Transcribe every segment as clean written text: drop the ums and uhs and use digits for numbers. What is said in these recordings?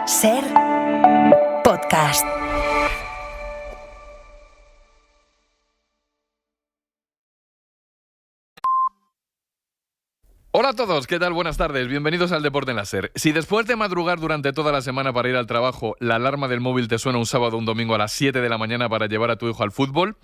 Ser podcast. Hola a todos, ¿qué tal? Buenas tardes, bienvenidos al Deporte en la Ser. Si después de madrugar durante toda la semana para ir al trabajo, la alarma del móvil te suena un sábado o un domingo a las 7 de la mañana para llevar a tu hijo al fútbol,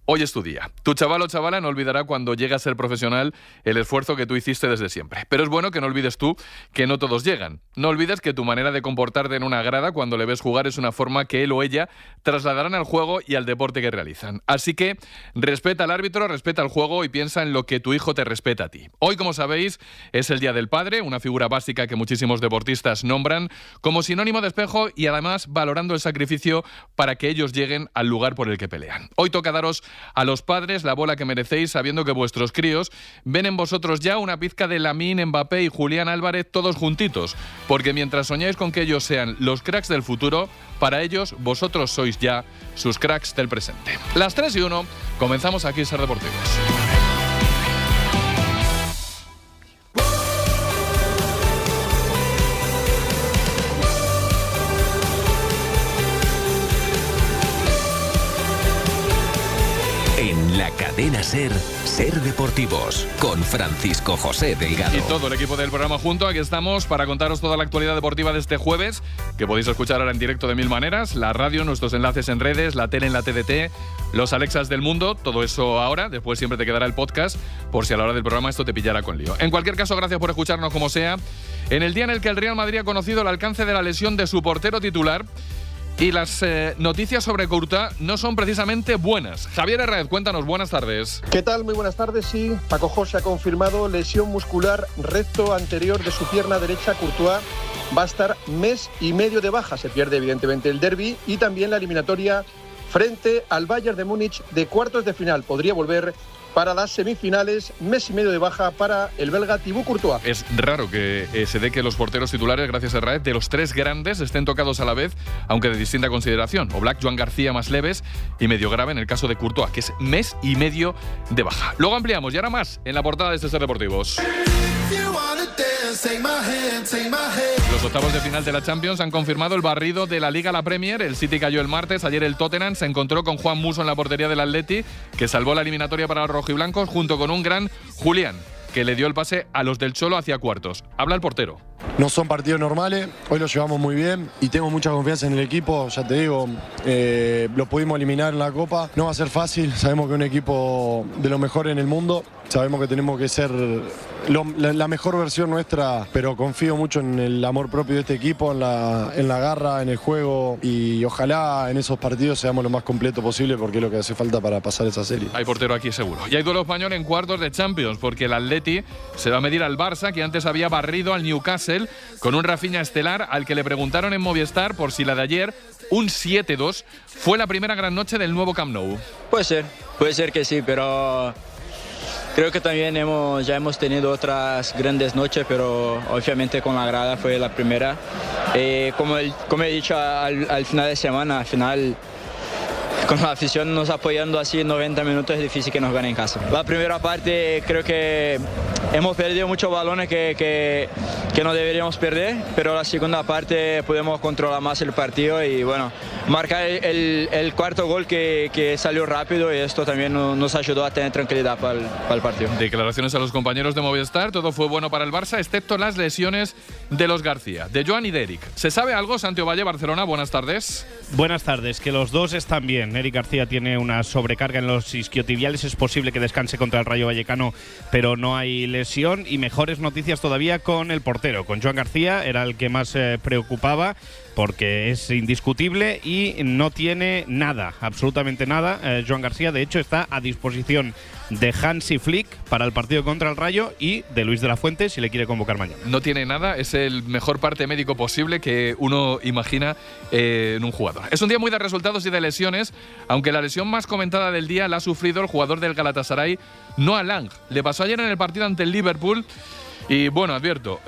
hoy es tu día. Tu chaval o chavala no olvidará cuando llegue a ser profesional el esfuerzo que tú hiciste desde siempre. Pero es bueno que no olvides tú que no todos llegan. No olvides que tu manera de comportarte en una grada cuando le ves jugar es una forma que él o ella trasladarán al juego y al deporte que realizan. Así que respeta al árbitro, respeta el juego y piensa en lo que tu hijo te respeta a ti. Hoy, como sabéis, es el Día del Padre, una figura básica que muchísimos deportistas nombran como sinónimo de espejo y además valorando el sacrificio para que ellos lleguen al lugar por el que pelean. Hoy toca daros a los padres la bola que merecéis, sabiendo que vuestros críos ven en vosotros ya una pizca de Lamine, Mbappé y Julián Álvarez todos juntitos, porque mientras soñáis con que ellos sean los cracks del futuro, para ellos vosotros sois ya sus cracks del presente. Las 3:01, comenzamos aquí Ser Deportivos. En la cadena Ser, Ser Deportivos, con Francisco José Delgado. Y todo el equipo del programa junto, aquí estamos para contaros toda la actualidad deportiva de este jueves, que podéis escuchar ahora en directo de mil maneras, la radio, nuestros enlaces en redes, la tele en la TDT, los Alexas del mundo, todo eso ahora, después siempre te quedará el podcast, por si a la hora del programa esto te pillara con lío. En cualquier caso, gracias por escucharnos como sea, en el día en el que el Real Madrid ha conocido el alcance de la lesión de su portero titular. Y las noticias sobre Courtois no son precisamente buenas. Javier Herrera, cuéntanos, buenas tardes. ¿Qué tal? Muy buenas tardes. Sí, Paco José ha confirmado lesión muscular recto anterior de su pierna derecha. Courtois va a estar mes y medio de baja. Se pierde evidentemente el derbi y también la eliminatoria frente al Bayern de Múnich de cuartos de final. Podría volver para las semifinales, mes y medio de baja para el belga Thibaut Courtois. Es raro que se dé que los porteros titulares, gracias a Raed, de los tres grandes estén tocados a la vez, aunque de distinta consideración. Oblak, Joan García más leves y medio grave en el caso de Courtois, que es mes y medio de baja. Luego ampliamos y ahora más en la portada de este Ser Deportivos. Los octavos de final de la Champions han confirmado el barrido de la Liga a la Premier. El City cayó el martes. Ayer el Tottenham se encontró con Juan Musso en la portería del Atleti, que salvó la eliminatoria para los rojiblancos, junto con un gran Julián, que le dio el pase a los del Cholo hacia cuartos. Habla el portero. No son partidos normales, hoy lo llevamos muy bien y tengo mucha confianza en el equipo, ya te digo, lo pudimos eliminar en la Copa, no va a ser fácil, sabemos que es un equipo de lo mejor en el mundo, sabemos que tenemos que ser la mejor versión nuestra, pero confío mucho en el amor propio de este equipo, en la garra, en el juego y ojalá en esos partidos seamos lo más completo posible porque es lo que hace falta para pasar esa serie. Hay portero aquí seguro. Y hay duelo español en cuartos de Champions porque el Atleti se va a medir al Barça, que antes había barrido al Newcastle con un Rafinha estelar al que le preguntaron en Movistar por si la de ayer, un 7-2, fue la primera gran noche del nuevo Camp Nou. Puede ser que sí, pero creo que también ya hemos tenido otras grandes noches, pero obviamente con la grada fue la primera. Como he dicho al final de semana, al final con la afición nos apoyando así 90 minutos es difícil que nos gane en casa. La primera parte creo que hemos perdido muchos balones que no deberíamos perder, pero la segunda parte podemos controlar más el partido y bueno, marcar el cuarto gol que salió rápido y esto también nos ayudó a tener tranquilidad para el partido. Declaraciones a los compañeros de Movistar, todo fue bueno para el Barça, excepto las lesiones de los García, de Joan y de Eric. ¿Se sabe algo, Santi Ovalle, Barcelona? Buenas tardes. Buenas tardes, que los dos están bien. Eric García tiene una sobrecarga en los isquiotibiales, es posible que descanse contra el Rayo Vallecano, pero no hay lesión. Y mejores noticias todavía con el portero, con Joan García, era el que más preocupaba, porque es indiscutible y no tiene nada, absolutamente nada. Joan García, de hecho, está a disposición de Hansi Flick para el partido contra el Rayo y de Luis de la Fuente si le quiere convocar mañana. No tiene nada, es el mejor parte médico posible que uno imagina en un jugador. Es un día muy de resultados y de lesiones, aunque la lesión más comentada del día la ha sufrido el jugador del Galatasaray, Noah Lang. Le pasó ayer en el partido ante el Liverpool Y bueno, advierto,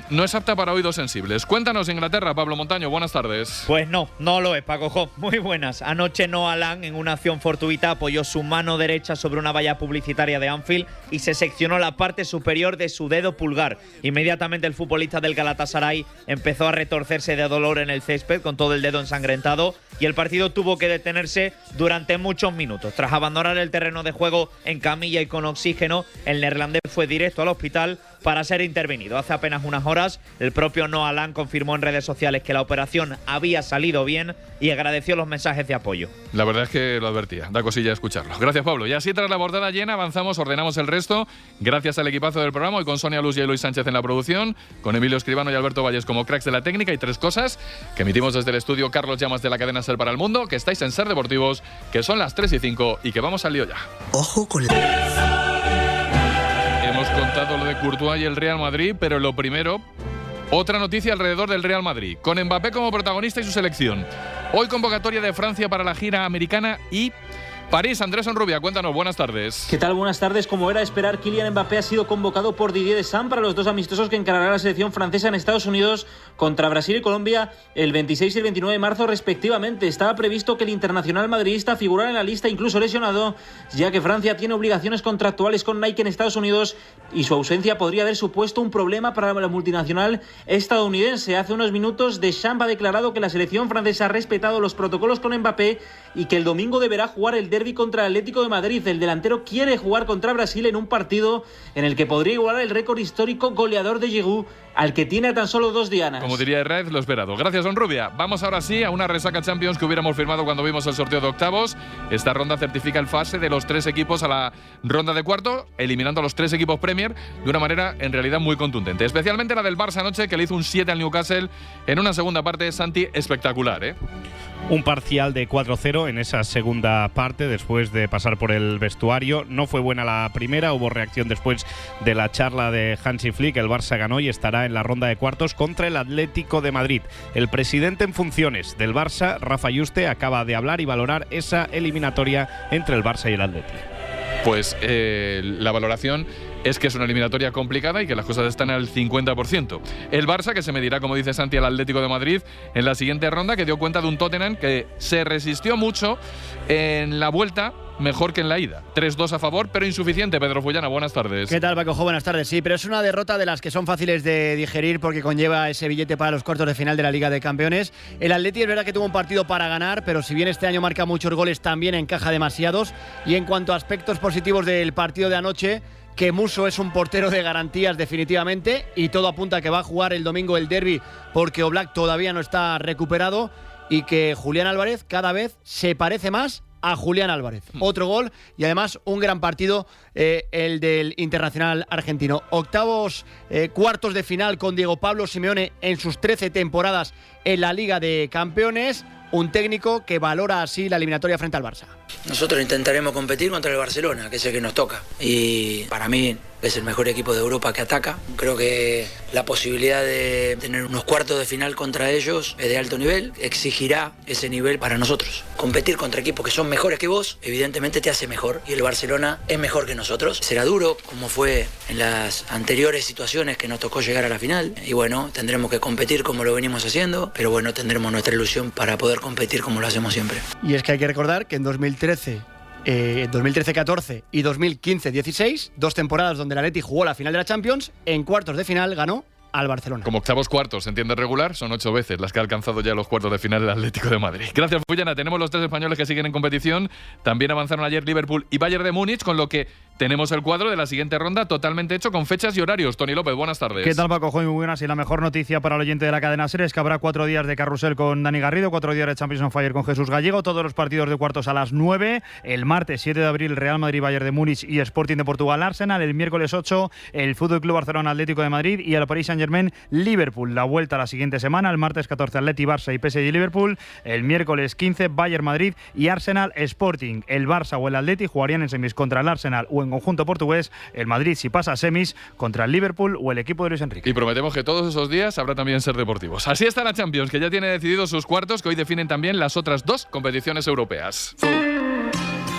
no es apta para oídos sensibles. Cuéntanos, Inglaterra, Pablo Montaño, buenas tardes. Pues no lo es, Paco Jo. Muy buenas. Anoche Noah Lang, en una acción fortuita, apoyó su mano derecha sobre una valla publicitaria de Anfield y se seccionó la parte superior de su dedo pulgar. Inmediatamente el futbolista del Galatasaray empezó a retorcerse de dolor en el césped con todo el dedo ensangrentado y el partido tuvo que detenerse durante muchos minutos. Tras abandonar el terreno de juego en camilla y con oxígeno, el neerlandés fue directo al hospital para ser intervenido. Hace apenas unas horas, el propio Noah Lang confirmó en redes sociales que la operación había salido bien y agradeció los mensajes de apoyo. La verdad es que lo advertía, da cosilla escucharlo. Gracias, Pablo. Y así, tras la bordada llena, avanzamos, ordenamos el resto, gracias al equipazo del programa, hoy con Sonia Luz y Luis Sánchez en la producción, con Emilio Escribano y Alberto Valles como cracks de la técnica, y 3 cosas que emitimos desde el estudio Carlos Llamas de la cadena SER para el mundo, que estáis en SER Deportivos, que son las 3:05 y que vamos al lío ya. Ojo con Hemos contado lo de Courtois y el Real Madrid, pero lo primero, otra noticia alrededor del Real Madrid, con Mbappé como protagonista y su selección. Hoy convocatoria de Francia para la gira americana y París. Andrés Onrubia, cuéntanos, buenas tardes. ¿Qué tal? Buenas tardes. Como era de esperar, Kylian Mbappé ha sido convocado por Didier Deschamps para los 2 amistosos que encarará la selección francesa en Estados Unidos contra Brasil y Colombia el 26 y el 29 de marzo respectivamente. Estaba previsto que el internacional madridista figurara en la lista, incluso lesionado, ya que Francia tiene obligaciones contractuales con Nike en Estados Unidos y su ausencia podría haber supuesto un problema para la multinacional estadounidense. Hace unos minutos Deschamps ha declarado que la selección francesa ha respetado los protocolos con Mbappé y que el domingo deberá jugar el derbi contra el Atlético de Madrid. El delantero quiere jugar contra Brasil en un partido en el que podría igualar el récord histórico goleador de Giroud, al que tiene a tan solo 2 dianas. Como diría Herrera, lo esperado. Gracias, Onrubia. Vamos ahora sí a una resaca Champions que hubiéramos firmado cuando vimos el sorteo de octavos. Esta ronda certifica el pase de los 3 equipos a la ronda de cuarto, eliminando a los 3 equipos Premier de una manera en realidad muy contundente. Especialmente la del Barça anoche, que le hizo un 7 al Newcastle en una segunda parte, Santi, espectacular, ¿eh? Un parcial de 4-0 en esa segunda parte, después de pasar por el vestuario. No fue buena la primera, hubo reacción después de la charla de Hansi Flick. El Barça ganó y estará en la ronda de cuartos contra el Atlético de Madrid. El presidente en funciones del Barça, Rafa Yuste, acaba de hablar y valorar esa eliminatoria entre el Barça y el Atlético. Pues la valoración es que es una eliminatoria complicada y que las cosas están al 50%. El Barça, que se medirá, como dice Santi, al Atlético de Madrid en la siguiente ronda, que dio cuenta de un Tottenham que se resistió mucho en la vuelta, mejor que en la ida. 3-2 a favor, pero insuficiente. Pedro Fullana, buenas tardes. ¿Qué tal, Paco? Buenas tardes. Sí, pero es una derrota de las que son fáciles de digerir porque conlleva ese billete para los cuartos de final de la Liga de Campeones. El Atleti es verdad que tuvo un partido para ganar, pero si bien este año marca muchos goles, también encaja demasiados. Y en cuanto a aspectos positivos del partido de anoche, que Musso es un portero de garantías definitivamente y todo apunta a que va a jugar el domingo el derbi porque Oblak todavía no está recuperado y que Julián Álvarez cada vez se parece más a Julián Álvarez. Otro gol y además un gran partido el del internacional argentino. Cuartos de final con Diego Pablo Simeone en sus 13 temporadas en la Liga de Campeones. Un técnico que valora así la eliminatoria frente al Barça. Nosotros intentaremos competir contra el Barcelona, que es el que nos toca. Y para mí es el mejor equipo de Europa que ataca. Creo que la posibilidad de tener unos cuartos de final contra ellos es de alto nivel. Exigirá ese nivel para nosotros. Competir contra equipos que son mejores que vos, evidentemente te hace mejor. Y el Barcelona es mejor que nosotros. Será duro, como fue en las anteriores situaciones que nos tocó llegar a la final. Y bueno, tendremos que competir como lo venimos haciendo. Pero bueno, tendremos nuestra ilusión para poder competir como lo hacemos siempre. Y es que hay que recordar que en 2013-14 y 2015-16, 2 temporadas donde el Atleti jugó la final de la Champions, en cuartos de final ganó al Barcelona. Como octavos cuartos, se entiende regular, son 8 veces las que ha alcanzado ya los cuartos de final del Atlético de Madrid. Gracias, Fullana. Tenemos los 3 españoles que siguen en competición. También avanzaron ayer Liverpool y Bayern de Múnich, con lo que tenemos el cuadro de la siguiente ronda totalmente hecho con fechas y horarios. Tony López, buenas tardes. ¿Qué tal, Paco? Muy buenas. Y la mejor noticia para el oyente de la cadena SER es que habrá 4 días de carrusel con Dani Garrido, 4 días de Champions on Fire con Jesús Gallego, todos los partidos de cuartos a las 9. El martes 7 de abril, Real Madrid, Bayern de Múnich y Sporting de Portugal, Arsenal. El miércoles 8, el Fútbol Club Barcelona, Atlético de Madrid y el Paris Saint-Germain, Liverpool. La vuelta la siguiente semana, el martes 14, Atleti, Barça y PSG Liverpool. El miércoles 15, Bayern, Madrid y Arsenal, Sporting. El Barça o el Atleti jugarían en semis contra el Arsenal o en conjunto portugués. El Madrid, si pasa a semis, contra el Liverpool o el equipo de Luis Enrique. Y prometemos que todos esos días habrá también SER Deportivos. Así está la Champions, que ya tiene decididos sus cuartos, que hoy definen también las otras 2 competiciones europeas.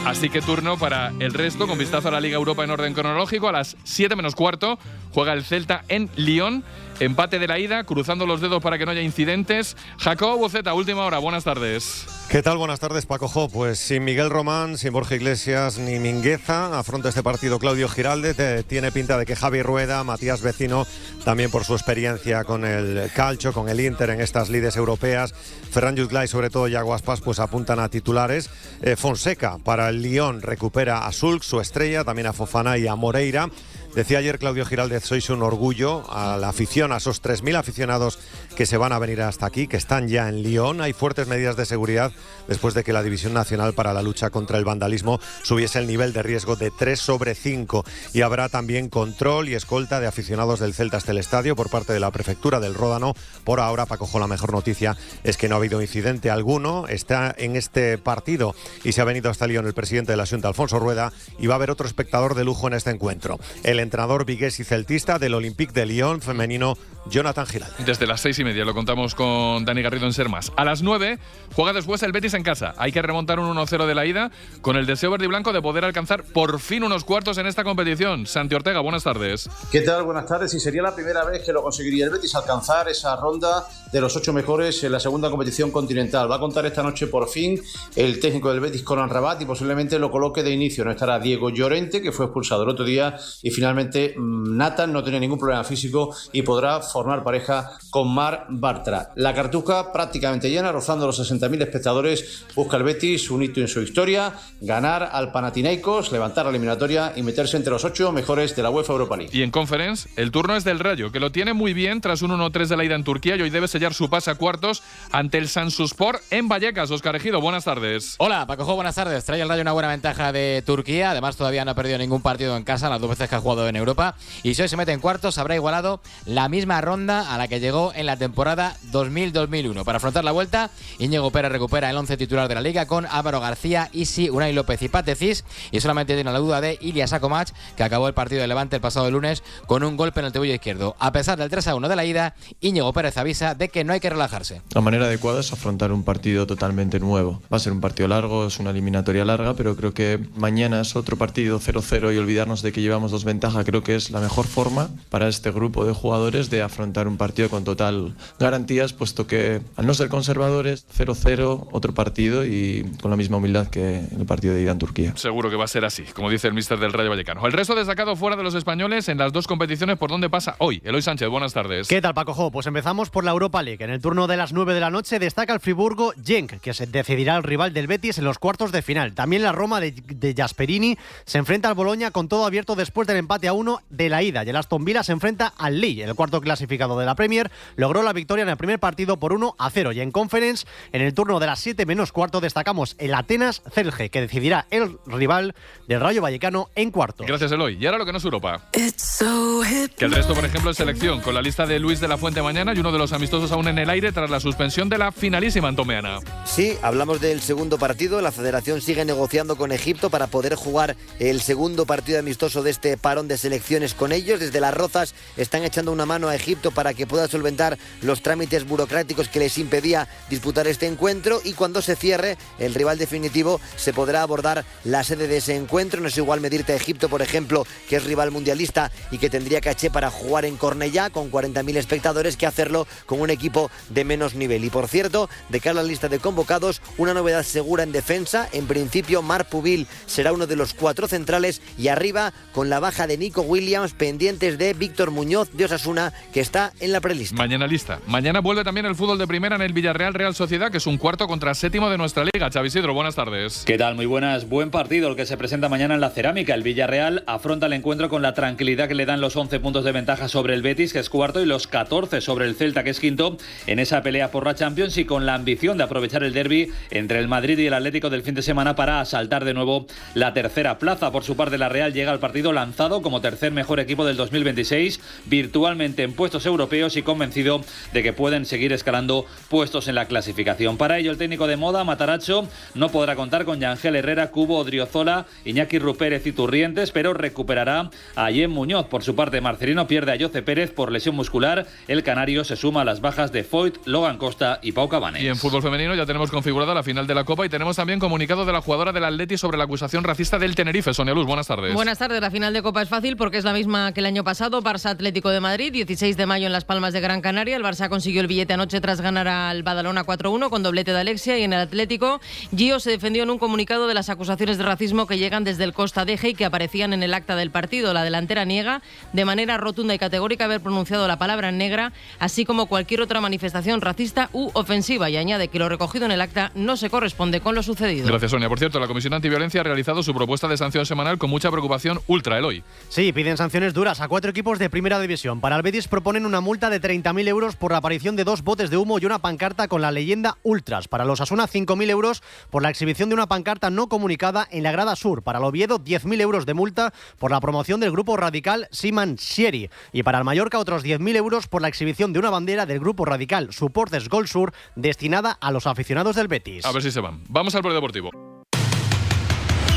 Así que turno para el resto, con vistazo a la Liga Europa en orden cronológico. A las 7 menos cuarto juega el Celta en Lyon. Empate de la ida, cruzando los dedos para que no haya incidentes. Jacobo Boceta, última hora, buenas tardes. ¿Qué tal? Buenas tardes, Paco Jo. Pues sin Miguel Román, sin Borja Iglesias ni Mingueza, afronta este partido Claudio Giraldez. Tiene pinta de que Javi Rueda, Matías Vecino, también por su experiencia con el Calcio, con el Inter en estas lides europeas, Ferran Jutgla y sobre todo Iago Aspas, pues apuntan a titulares. Fonseca para el Lyon recupera a Sulk, su estrella, también a Fofana y a Moreira. Decía ayer Claudio Giraldez, sois un orgullo a la afición, a esos 3.000 aficionados que se van a venir hasta aquí, que están ya en Lyon. Hay fuertes medidas de seguridad después de que la División Nacional para la Lucha contra el Vandalismo subiese el nivel de riesgo de 3/5. Y habrá también control y escolta de aficionados del Celta hasta el estadio por parte de la Prefectura del Ródano. Por ahora, Paco Jo, la mejor noticia es que no ha habido incidente alguno. Está en este partido y se ha venido hasta Lyon el presidente de la Xunta, Alfonso Rueda, y va a haber otro espectador de lujo en este encuentro. El entrenador vigués y celtista del Olympique de Lyon femenino, Jonathan Giraldez. Desde las 6:30 lo contamos con Dani Garrido en Ser Más. A las 9 juega después el Betis en casa. Hay que remontar un 1-0 de la ida con el deseo verde y blanco de poder alcanzar por fin unos cuartos en esta competición. Santi Ortega, buenas tardes. ¿Qué tal? Buenas tardes. Y sería la primera vez que lo conseguiría el Betis, alcanzar esa ronda de los 8 mejores en la segunda competición continental. Va a contar esta noche por fin el técnico del Betis con Rabat y posiblemente lo coloque de inicio. No estará Diego Llorente, que fue expulsado el otro día, y finalmente Nathan no tiene ningún problema físico y podrá formar pareja con Marc Bartra. La Cartuja prácticamente llena, rozando los 60.000 espectadores. Busca el Betis un hito en su historia, ganar al Panathinaikos, levantar la eliminatoria y meterse entre los 8 mejores de la UEFA Europa League. Y en Conference, el turno es del Rayo, que lo tiene muy bien tras un 1-3 de la ida en Turquía y hoy debe sellar su pase a cuartos ante el Samsunspor en Vallecas. Óscar Ejido, buenas tardes. Hola, Paco Jo, buenas tardes. Trae el Rayo una buena ventaja de Turquía. Además, todavía no ha perdido ningún partido en casa las 2 veces que ha jugado en Europa. Y si hoy se mete en cuartos, habrá igualado la misma ronda a la que llegó en la temporada 2000-2001. Para afrontar la vuelta, Íñigo Pérez recupera el 11 titular de la Liga con Álvaro García, Isi, Unai López y Patecis. Y solamente tiene la duda de Ilia Sakomac, que acabó el partido de Levante el pasado lunes con un golpe en el tobillo izquierdo. A pesar del 3-1 de la ida, Íñigo Pérez avisa de que no hay que relajarse. La manera adecuada es afrontar un partido totalmente nuevo. Va a ser un partido largo, es una eliminatoria larga, pero creo que mañana es otro partido 0-0 y olvidarnos de que llevamos 2 ventajas. Creo que es la mejor forma para este grupo de jugadores de afrontar un partido con total garantías, puesto que al no ser conservadores, 0-0, otro partido y con la misma humildad que en el partido de ida en Turquía. Seguro que va a ser así, como dice el míster del Rayo Vallecano. El resto destacado fuera de los españoles en las 2 competiciones por donde pasa hoy. Eloy Sánchez, buenas tardes. ¿Qué tal, Paco Jo? Pues empezamos por la Europa League. En el turno de las 9 de la noche destaca el Friburgo Genk, que se decidirá el rival del Betis en los cuartos de final. También la Roma de Gasperini se enfrenta al Bologna con todo abierto después del empate a 1 de la ida. Y el Aston Villa se enfrenta al Lille, el cuarto clasificado de la Premier. Logró la victoria en el primer partido por 1-0. Y en Conference, en el turno de las 7 menos cuarto, destacamos el Atenas Celje, que decidirá el rival del Rayo Vallecano en cuarto. Gracias, Eloy. Y ahora lo que no es Europa. Que el resto, por ejemplo, es selección, con la lista de Luis de la Fuente mañana y uno de los amistosos aún en el aire tras la suspensión de la finalísima Antomeana. Sí, hablamos del segundo partido. La Federación sigue negociando con Egipto para poder jugar el segundo partido amistoso de este parón de selecciones con ellos. Desde Las Rozas están echando una mano a Egipto para que pueda solventar los trámites burocráticos que les impedía disputar este encuentro, y cuando se cierre el rival definitivo se podrá abordar la sede de ese encuentro. No es igual medirte a Egipto, por ejemplo, que es rival mundialista y que tendría caché para jugar en Cornellá con 40.000 espectadores, que hacerlo con un equipo de menos nivel. Y por cierto, de cara a la lista de convocados, una novedad segura en defensa. En principio, Marc Pubil será uno de los 4 centrales, y arriba, con la baja de Nico Williams, pendientes de Víctor Muñoz de Osasuna, que está en la prelista. Mañana lista. Mañana vuelve también el fútbol de primera en el Villarreal Real Sociedad, que es un cuarto contra séptimo de nuestra liga. Xavi Isidro, buenas tardes. ¿Qué tal? Muy buenas. Buen partido el que se presenta mañana en la Cerámica. El Villarreal afronta el encuentro con la tranquilidad que le dan los 11 puntos de ventaja sobre el Betis, que es cuarto, y los 14 sobre el Celta, que es quinto, en esa pelea por la Champions, y con la ambición de aprovechar el derbi entre el Madrid y el Atlético del fin de semana para asaltar de nuevo la tercera plaza. Por su parte, la Real llega al partido lanzado como tercer mejor equipo del 2026, virtualmente en puesto puestos europeos y convencido de que pueden seguir escalando puestos en la clasificación. Para ello, el técnico de moda, Matarazzo, no podrá contar con Yangel Herrera, Cubo, Odriozola, Iñaki Rupérez y Turrientes, pero recuperará a Ayem Muñoz. Por su parte, Marcelino pierde a Jose Pérez por lesión muscular. El canario se suma a las bajas de Foyt, Logan Costa y Pau Cabanes. Y en fútbol femenino ya tenemos configurada la final de la Copa y tenemos también comunicado de la jugadora del Atleti sobre la acusación racista del Tenerife. Sonia Luz, buenas tardes. Buenas tardes. La final de Copa es fácil porque es la misma que el año pasado. Barça Atlético de Madrid, 16 de mayo en Las Palmas de Gran Canaria. El Barça consiguió el billete anoche tras ganar al Badalona 4-1 con doblete de Alexia, y en el Atlético, Gio se defendió en un comunicado de las acusaciones de racismo que llegan desde el Costa d'Eje y que aparecían en el acta del partido. La delantera niega de manera rotunda y categórica haber pronunciado la palabra negra, así como cualquier otra manifestación racista u ofensiva, y añade que lo recogido en el acta no se corresponde con lo sucedido. Gracias, Sonia. Por cierto, la Comisión Antiviolencia ha realizado su propuesta de sanción semanal con mucha preocupación. Ultra, Eloy. Sí, piden sanciones duras a 4 equipos de primera división. Para el Betis proponen una multa de 30.000 euros por la aparición de 2 botes de humo y una pancarta con la leyenda Ultras. Para los Osasuna, 5.000 euros por la exhibición de una pancarta no comunicada en la grada sur. Para el Oviedo, 10.000 euros de multa por la promoción del grupo radical Siman Sieri. Y para el Mallorca, otros 10.000 euros por la exhibición de una bandera del grupo radical Supporters Gol Sur destinada a los aficionados del Betis. A ver si se van. Vamos al polideportivo.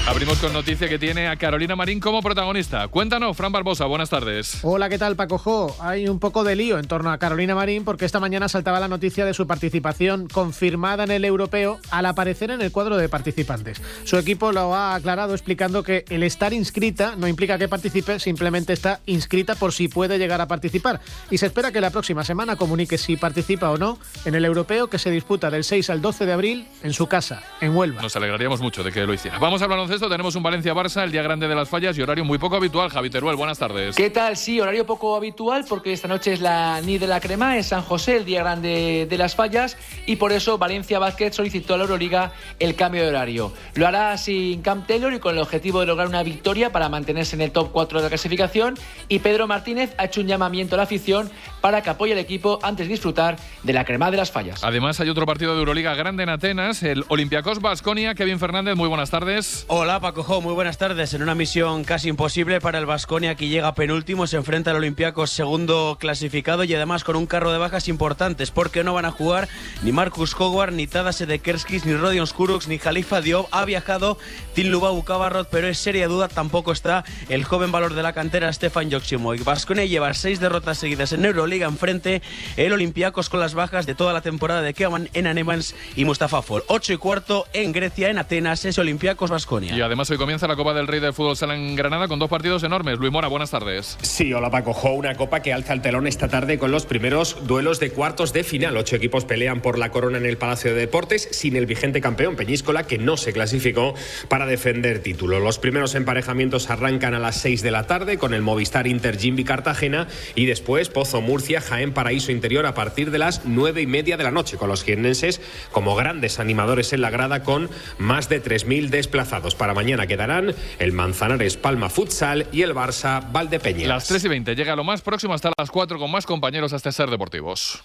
Abrimos con noticia que tiene a Carolina Marín como protagonista. Cuéntanos, Fran Barbosa, buenas tardes. Hola, ¿qué tal, Paco Jo? Hay un poco de lío en torno a Carolina Marín porque esta mañana saltaba la noticia de su participación confirmada en el europeo al aparecer en el cuadro de participantes. Su equipo lo ha aclarado explicando que el estar inscrita no implica que participe, simplemente está inscrita por si puede llegar a participar. Y se espera que la próxima semana comunique si participa o no en el europeo que se disputa del 6 al 12 de abril en su casa, en Huelva. Nos alegraríamos mucho de que lo hiciera. Vamos a hablar de esto. Tenemos un Valencia-Barça, el día grande de las fallas y horario muy poco habitual. Javi Teruel, buenas tardes. ¿Qué tal? Sí, horario poco habitual porque esta noche es la Nit de la Crema, es San José, el día grande de las fallas, y por eso Valencia Basket solicitó a la Euroliga el cambio de horario. Lo hará sin Cam Taylor y con el objetivo de lograr una victoria para mantenerse en el top 4 de la clasificación, y Pedro Martínez ha hecho un llamamiento a la afición para que apoye al equipo antes de disfrutar de la Crema de las fallas. Además hay otro partido de Euroliga grande en Atenas, el Olympiacos Baskonia. Kevin Fernández, muy buenas tardes. Hola, Paco Jo, muy buenas tardes. En una misión casi imposible para el Baskonia, que llega penúltimo, se enfrenta al Olympiacos, segundo clasificado, y además con un carro de bajas importantes porque no van a jugar ni Marcus Howard, ni Tadas Sedekerskis, ni Rodion Skuruks, ni Khalifa Diop. Ha viajado Tinlubau Cabarrot, pero es seria duda, tampoco está el joven valor de la cantera Stefan Joksimovic. Baskonia lleva 6 derrotas seguidas en Euroliga, enfrente el Olympiacos con las bajas de toda la temporada de Kevan Enanemans y Mustafa Fall. 8:15 en Grecia, en Atenas, es Olympiacos Baskonia. Y además hoy comienza la Copa del Rey de Fútbol Sala en Granada con 2 partidos enormes. Luis Mora, buenas tardes. Sí, hola Paco Jo, una Copa que alza el telón esta tarde con los primeros duelos de cuartos de final. 8 equipos pelean por la corona en el Palacio de Deportes, sin el vigente campeón Peñíscola, que no se clasificó para defender título. Los primeros emparejamientos arrancan a las 6 de la tarde con el Movistar Inter Jimbi Cartagena, y después Pozo Murcia, Jaén Paraíso Interior a partir de las 9:30 de la noche, con los jiennenses como grandes animadores en la grada, con más de 3.000 desplazados. Para mañana quedarán el Manzanares Palma Futsal y el Barça Valdepeñas. Las 3:20 llega lo más próximo hasta las 4 con más compañeros hasta Ser Deportivos.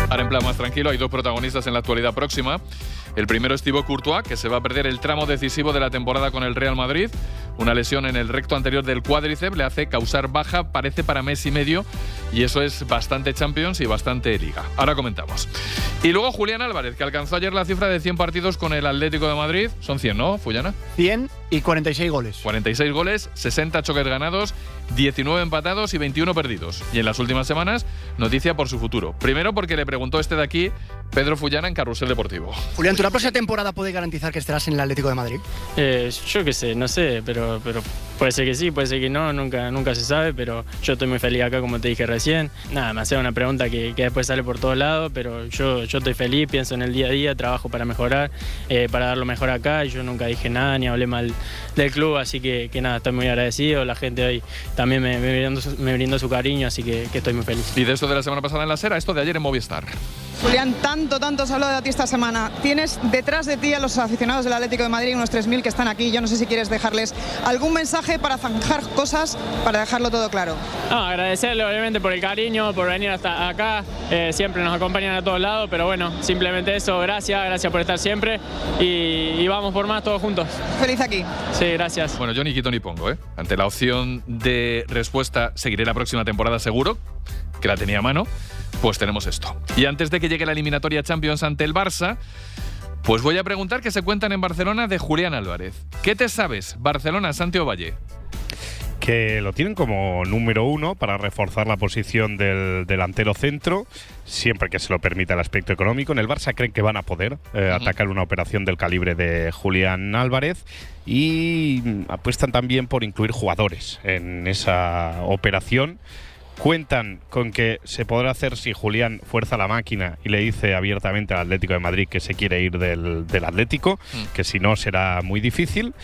Ahora en plan más tranquilo, hay 2 protagonistas en la actualidad próxima. El primero es Thibaut Courtois, que se va a perder el tramo decisivo de la temporada con el Real Madrid. Una lesión en el recto anterior del cuádriceps le hace causar baja, parece para mes y medio, y eso es bastante Champions y bastante Liga. Ahora comentamos. Y luego Julián Álvarez, que alcanzó ayer la cifra de 100 partidos con el Atlético de Madrid. Son 100, ¿no, Fullana? 100 y 46 goles. 46 goles, 60 choques ganados, 19 empatados y 21 perdidos. Y en las últimas semanas, noticia por su futuro. Primero porque le preguntó este de aquí, Pedro Fullana, en Carrusel Deportivo. Julián, ¿tú la próxima temporada puedes garantizar que estarás en el Atlético de Madrid? Yo qué sé, no sé, pero puede ser que sí, puede ser que no, nunca se sabe, pero yo estoy muy feliz acá, como te dije recién. Nada, me hace una pregunta que después sale por todos lados, pero yo estoy feliz, pienso en el día a día, trabajo para mejorar, para dar lo mejor acá, y yo nunca dije nada ni hablé mal del club, así que nada, estoy muy agradecido. La gente hoy también me brindó su cariño, así que estoy muy feliz. Y de esto de la semana pasada en la Sera, esto de ayer en Movistar. Julián, tanto se ha hablado de ti esta semana. Tienes detrás de ti a los aficionados del Atlético de Madrid, unos 3.000 que están aquí. Yo no sé si quieres dejarles algún mensaje fichaje para zanjar cosas, para dejarlo todo claro. Agradecerle obviamente por el cariño, por venir hasta acá, siempre nos acompañan a todos lados, pero bueno, simplemente eso, gracias por estar siempre y vamos por más todos juntos. Feliz aquí. Sí, gracias. Bueno, yo ni quito ni pongo, ¿eh? Ante la opción de respuesta, seguiré la próxima temporada seguro, que la tenía a mano, pues tenemos esto. Y antes de que llegue la eliminatoria Champions ante el Barça, pues voy a preguntar qué se cuentan en Barcelona de Julián Álvarez. ¿Qué te sabes, Barcelona, Santiago Valle? Que lo tienen como número 1 para reforzar la posición del delantero centro, siempre que se lo permita el aspecto económico. En el Barça creen que van a poder atacar una operación del calibre de Julián Álvarez y apuestan también por incluir jugadores en esa operación. Cuentan con que se podrá hacer si Julián fuerza la máquina y le dice abiertamente al Atlético de Madrid que se quiere ir del Atlético, que si no será muy difícil.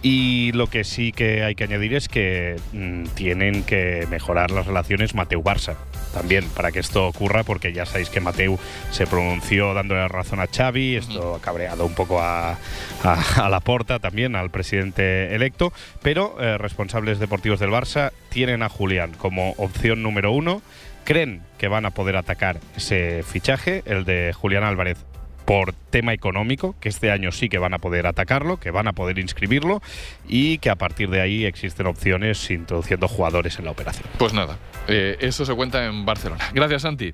Y lo que sí que hay que añadir es que tienen que mejorar las relaciones Mateu-Barça también para que esto ocurra, porque ya sabéis que Mateu se pronunció dándole razón a Xavi, esto ha cabreado un poco a Laporta también, al presidente electo, pero responsables deportivos del Barça tienen a Julián como opción número 1, creen que van a poder atacar ese fichaje, el de Julián Álvarez, por tema económico, que este año sí que van a poder atacarlo, que van a poder inscribirlo y que a partir de ahí existen opciones introduciendo jugadores en la operación. Pues nada, eso se cuenta en Barcelona. Gracias, Santi.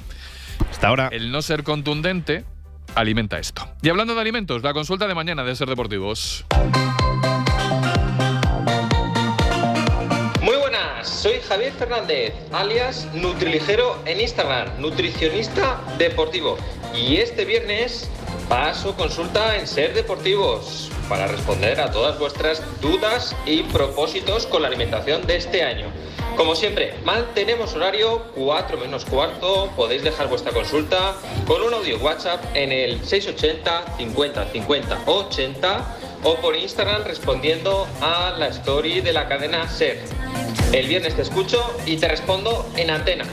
Hasta ahora. El no ser contundente alimenta esto. Y hablando de alimentos, la consulta de mañana de Ser Deportivos. Muy buenas, soy Javier Fernández, alias Nutriligero en Instagram, nutricionista deportivo. Y este viernes paso consulta en Ser Deportivos para responder a todas vuestras dudas y propósitos con la alimentación de este año. Como siempre, mantenemos horario 4 menos cuarto, podéis dejar vuestra consulta con un audio WhatsApp en el 680 50 50 80 o por Instagram respondiendo a la story de la cadena Ser. El viernes te escucho y te respondo en antena.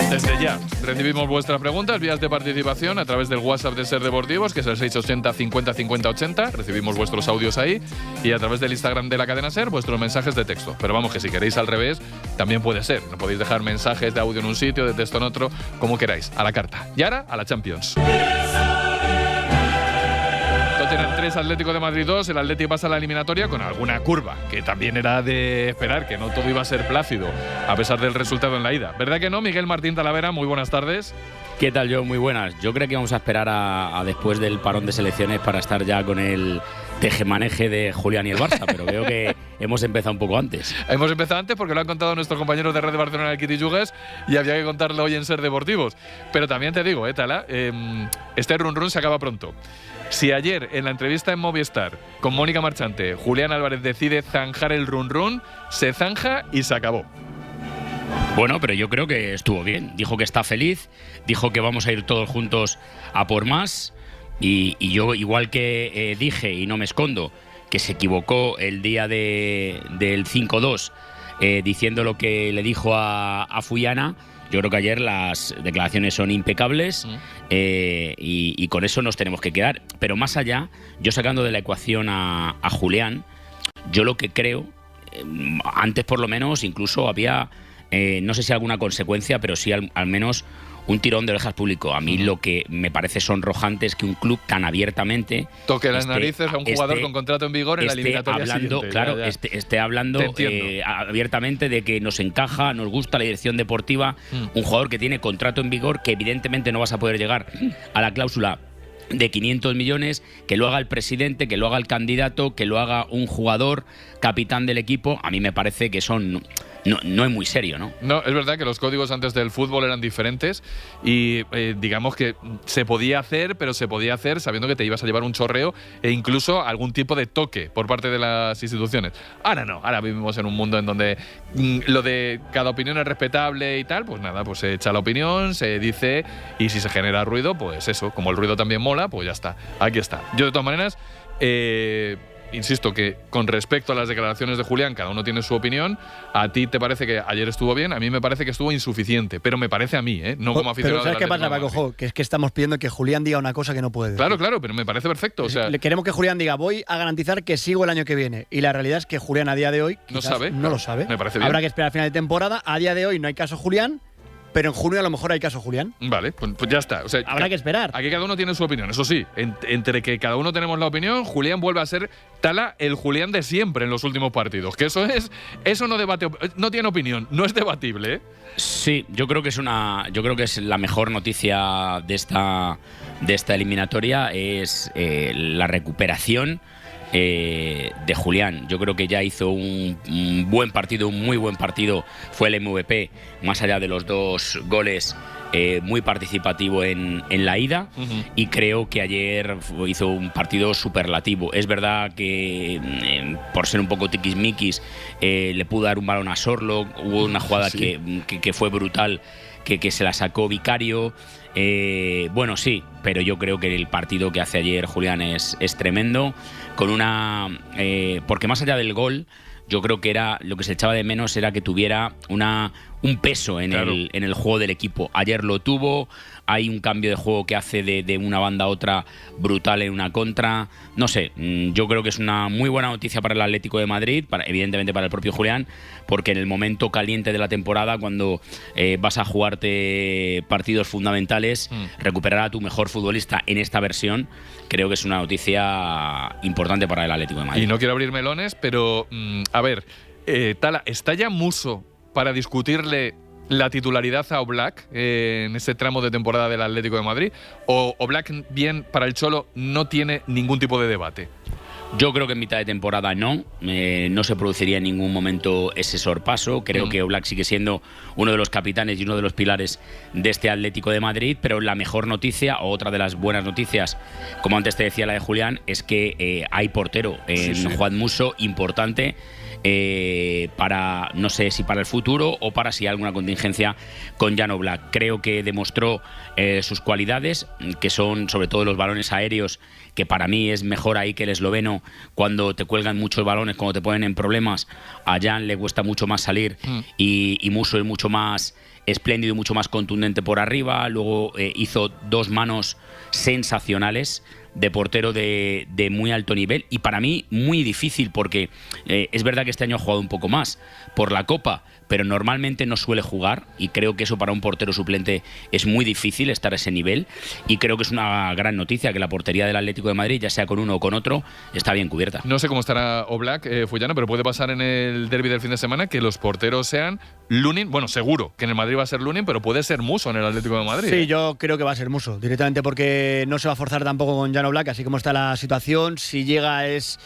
Desde ya recibimos vuestras preguntas, vías de participación a través del WhatsApp de Ser Deportivos, que es el 680 50 50 80. Recibimos vuestros audios ahí y a través del Instagram de la cadena Ser vuestros mensajes de texto. Pero vamos, que si queréis al revés, también puede ser. No podéis dejar mensajes de audio en un sitio, de texto en otro, como queráis, a la carta. Y ahora, a la Champions. Tottenham 3, Atlético de Madrid 2. El Atlético pasa a la eliminatoria con alguna curva, que también era de esperar, que no todo iba a ser plácido, a pesar del resultado en la ida. ¿Verdad que no? Miguel Martín Talavera, muy buenas tardes. ¿Qué tal, John? Muy buenas. Yo creo que vamos a esperar a después del parón de selecciones para estar ya con el tejemaneje de Julián y el Barça, pero veo que hemos empezado un poco antes. Hemos empezado antes porque lo han contado nuestros compañeros de Red de Barcelona, el Kitty Yugues, y había que contarlo hoy en Ser Deportivos. Pero también te digo, Tala, este run run se acaba pronto. Si ayer en la entrevista en Movistar con Mónica Marchante, Julián Álvarez decide zanjar el run run, se zanja y se acabó. Bueno, pero yo creo que estuvo bien. Dijo que está feliz, dijo que vamos a ir todos juntos a por más. Y yo, igual que dije, y no me escondo, que se equivocó el día del 5-2 diciendo lo que le dijo a Fuyana, yo creo que ayer las declaraciones son impecables y con eso nos tenemos que quedar. Pero más allá, yo sacando de la ecuación a Julián, yo lo que creo, antes por lo menos incluso había, no sé si alguna consecuencia, pero sí al menos un tirón de orejas público. A mí lo que me parece sonrojante es que un club tan abiertamente toque las narices a un jugador con contrato en vigor en la eliminatoria siguiente. Claro, esté hablando abiertamente de que nos encaja, nos gusta la dirección deportiva, un jugador que tiene contrato en vigor, que evidentemente no vas a poder llegar a la cláusula de 500 millones, que lo haga el presidente, que lo haga el candidato, que lo haga un jugador, capitán del equipo. A mí me parece que son... No es muy serio, ¿no? No, es verdad que los códigos antes del fútbol eran diferentes y digamos que se podía hacer, pero se podía hacer sabiendo que te ibas a llevar un chorreo e incluso algún tipo de toque por parte de las instituciones. Ahora no, ahora vivimos en un mundo en donde lo de cada opinión es respetable y tal, pues nada, pues se echa la opinión, se dice y si se genera ruido, pues eso, como el ruido también mola, pues ya está, aquí está. Yo de todas maneras... insisto, que con respecto a las declaraciones de Julián, cada uno tiene su opinión. A ti te parece que ayer estuvo bien, a mí me parece que estuvo insuficiente, pero me parece a mí, no como aficionado. Pero ¿sabes qué pasa, Paco? Que es que estamos pidiendo que Julián diga una cosa que no puede decir. Claro, pero me parece perfecto. O sea, queremos que Julián diga, voy a garantizar que sigo el año que viene. Y la realidad es que Julián a día de hoy no lo sabe. Me parece bien. Habrá que esperar al final de temporada. A día de hoy no hay caso Julián, pero en junio a lo mejor hay caso Julián. Vale, pues ya está. O sea, habrá que esperar. Aquí cada uno tiene su opinión. Eso sí, entre que cada uno tenemos la opinión, Julián vuelve a ser Tala el Julián de siempre en los últimos partidos. Que eso no tiene opinión, no es debatible, ¿eh? Sí, yo creo que es la mejor noticia de esta eliminatoria es la recuperación de Julián. Yo creo que ya hizo un buen partido, un muy buen partido. Fue el MVP, más allá de los 2 goles, muy participativo en la ida. Y creo que ayer hizo un partido superlativo. Es verdad que por ser un poco tiquismiquis le pudo dar un balón a Sorlo. Hubo una jugada que fue brutal, que se la sacó Vicario. Bueno, sí, pero yo creo que el partido que hace ayer Julián es tremendo, con porque más allá del gol, yo creo que lo que se echaba de menos era que tuviera un peso en el juego del equipo. Ayer lo tuvo. Hay un cambio de juego que hace de una banda a otra brutal en una contra. No sé, yo creo que es una muy buena noticia para el Atlético de Madrid, evidentemente para el propio Julián, porque en el momento caliente de la temporada, cuando vas a jugarte partidos fundamentales, recuperar a tu mejor futbolista en esta versión, creo que es una noticia importante para el Atlético de Madrid. Y no quiero abrir melones, pero a ver, Tala, ¿está ya Musso para discutirle la titularidad a Oblak en ese tramo de temporada del Atlético de Madrid? ¿O Oblak, bien, para el Cholo no tiene ningún tipo de debate? Yo creo que en mitad de temporada no se produciría en ningún momento ese sorpaso. Creo que Oblak sigue siendo uno de los capitanes y uno de los pilares de este Atlético de Madrid, pero la mejor noticia, o otra de las buenas noticias, como antes te decía la de Julián, es que hay portero en Juan Musso importante, para, no sé si para el futuro o para si hay alguna contingencia con Jan Oblak. Creo que demostró sus cualidades, que son sobre todo los balones aéreos, que para mí es mejor ahí que el esloveno. Cuando te cuelgan muchos balones, cuando te ponen en problemas, a Jan le cuesta mucho más salir, y Musso es mucho más espléndido y mucho más contundente por arriba. Luego hizo 2 manos sensacionales de portero de muy alto nivel, y para mí muy difícil, porque es verdad que este año ha jugado un poco más por la Copa, pero normalmente no suele jugar, y creo que eso para un portero suplente es muy difícil estar a ese nivel, y creo que es una gran noticia que la portería del Atlético de Madrid, ya sea con uno o con otro, está bien cubierta. No sé cómo estará Oblak, Fullana, pero puede pasar en el derbi del fin de semana que los porteros sean Lunin. Bueno, seguro que en el Madrid va a ser Lunin, pero puede ser Musso en el Atlético de Madrid. Sí, yo creo que va a ser Musso, directamente, porque no se va a forzar tampoco con Jan Oblak, así como está la situación. Si llega es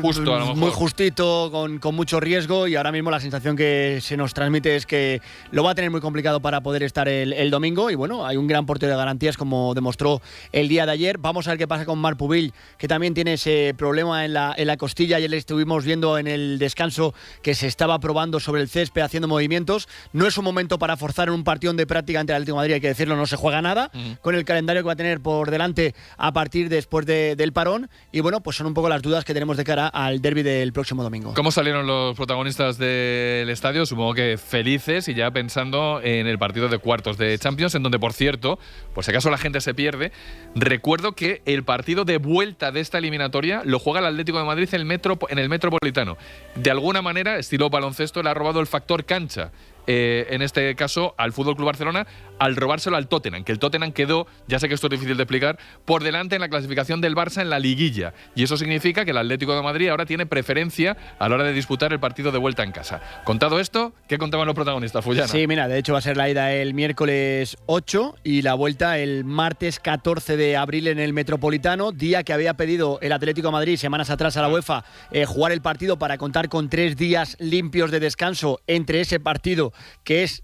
justo, a lo mejor, muy justito, con mucho riesgo, y ahora mismo la sensación que se nos transmite es que lo va a tener muy complicado para poder estar el domingo. Y bueno, hay un gran portero de garantías, como demostró el día de ayer. Vamos a ver qué pasa con Marc Pubil, que también tiene ese problema en la costilla. Ayer le estuvimos viendo en el descanso que se estaba probando sobre el césped, haciendo movimientos. No es un momento para forzar en un partido de práctica ante el Atlético de Madrid, hay que decirlo, no se juega nada, con el calendario que va a tener por delante a partir después del parón. Y bueno, pues son un poco las dudas que tenemos de cara al derbi del próximo domingo. ¿Cómo salieron los protagonistas del estadio? Supongo que felices, y ya pensando en el partido de cuartos de Champions, en donde, por cierto, por si acaso la gente se pierde, recuerdo que el partido de vuelta de esta eliminatoria lo juega el Atlético de Madrid en el Metropolitano. De alguna manera, estilo baloncesto, le ha robado el factor cancha, en este caso al FC Barcelona, al robárselo al Tottenham, que el Tottenham quedó, ya sé que esto es difícil de explicar, por delante en la clasificación del Barça en la liguilla, y eso significa que el Atlético de Madrid ahora tiene preferencia a la hora de disputar el partido de vuelta en casa. Contado esto, ¿qué contaban los protagonistas, Fullana? Sí, mira, de hecho va a ser la ida el miércoles 8 y la vuelta el martes 14 de abril en el Metropolitano, día que había pedido el Atlético de Madrid semanas atrás a la UEFA jugar el partido para contar con 3 días limpios de descanso entre ese partido, que es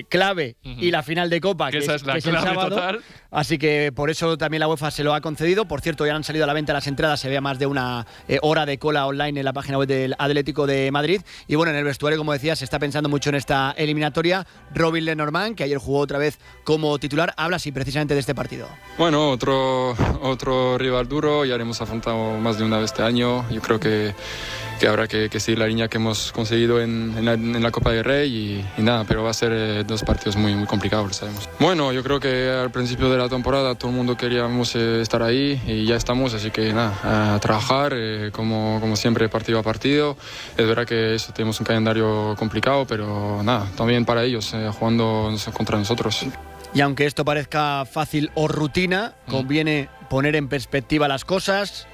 clave y la final de Copa, que esa es la el clave sábado. total. Así que por eso también la UEFA se lo ha concedido. Por cierto, ya han salido a la venta las entradas, se ve más de una hora de cola online en la página web del Atlético de Madrid. Y bueno, en el vestuario, como decía, se está pensando mucho en esta eliminatoria. Robin Lenormand, que ayer jugó otra vez como titular, habla así precisamente de este partido. Bueno, otro rival duro, ya hemos afrontado más de una vez este año. Yo creo que habrá que seguir la línea que hemos conseguido en la Copa del Rey y nada, pero va a ser 2 partidos muy, muy complicados, lo sabemos. Bueno, yo creo que al principio de la temporada todo el mundo queríamos estar ahí y ya estamos, así que nada, a trabajar como siempre partido a partido. Es verdad que eso tenemos un calendario complicado, pero nada, también para ellos, jugando contra nosotros. Y aunque esto parezca fácil o rutina, conviene poner en perspectiva las cosas.